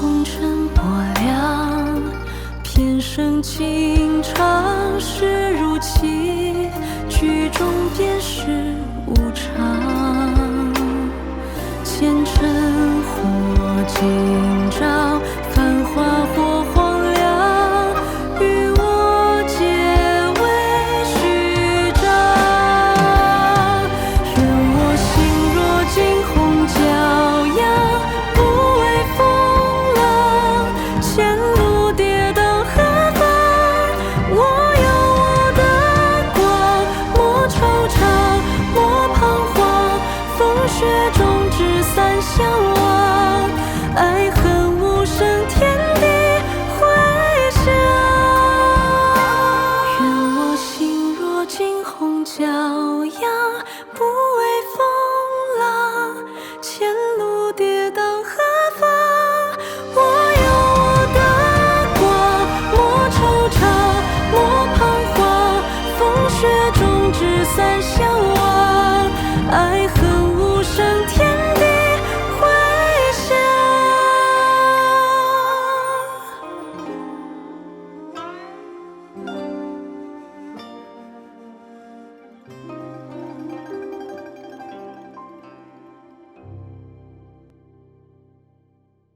红尘薄凉，偏生情长。事如棋，局中便是无常。前尘或今朝。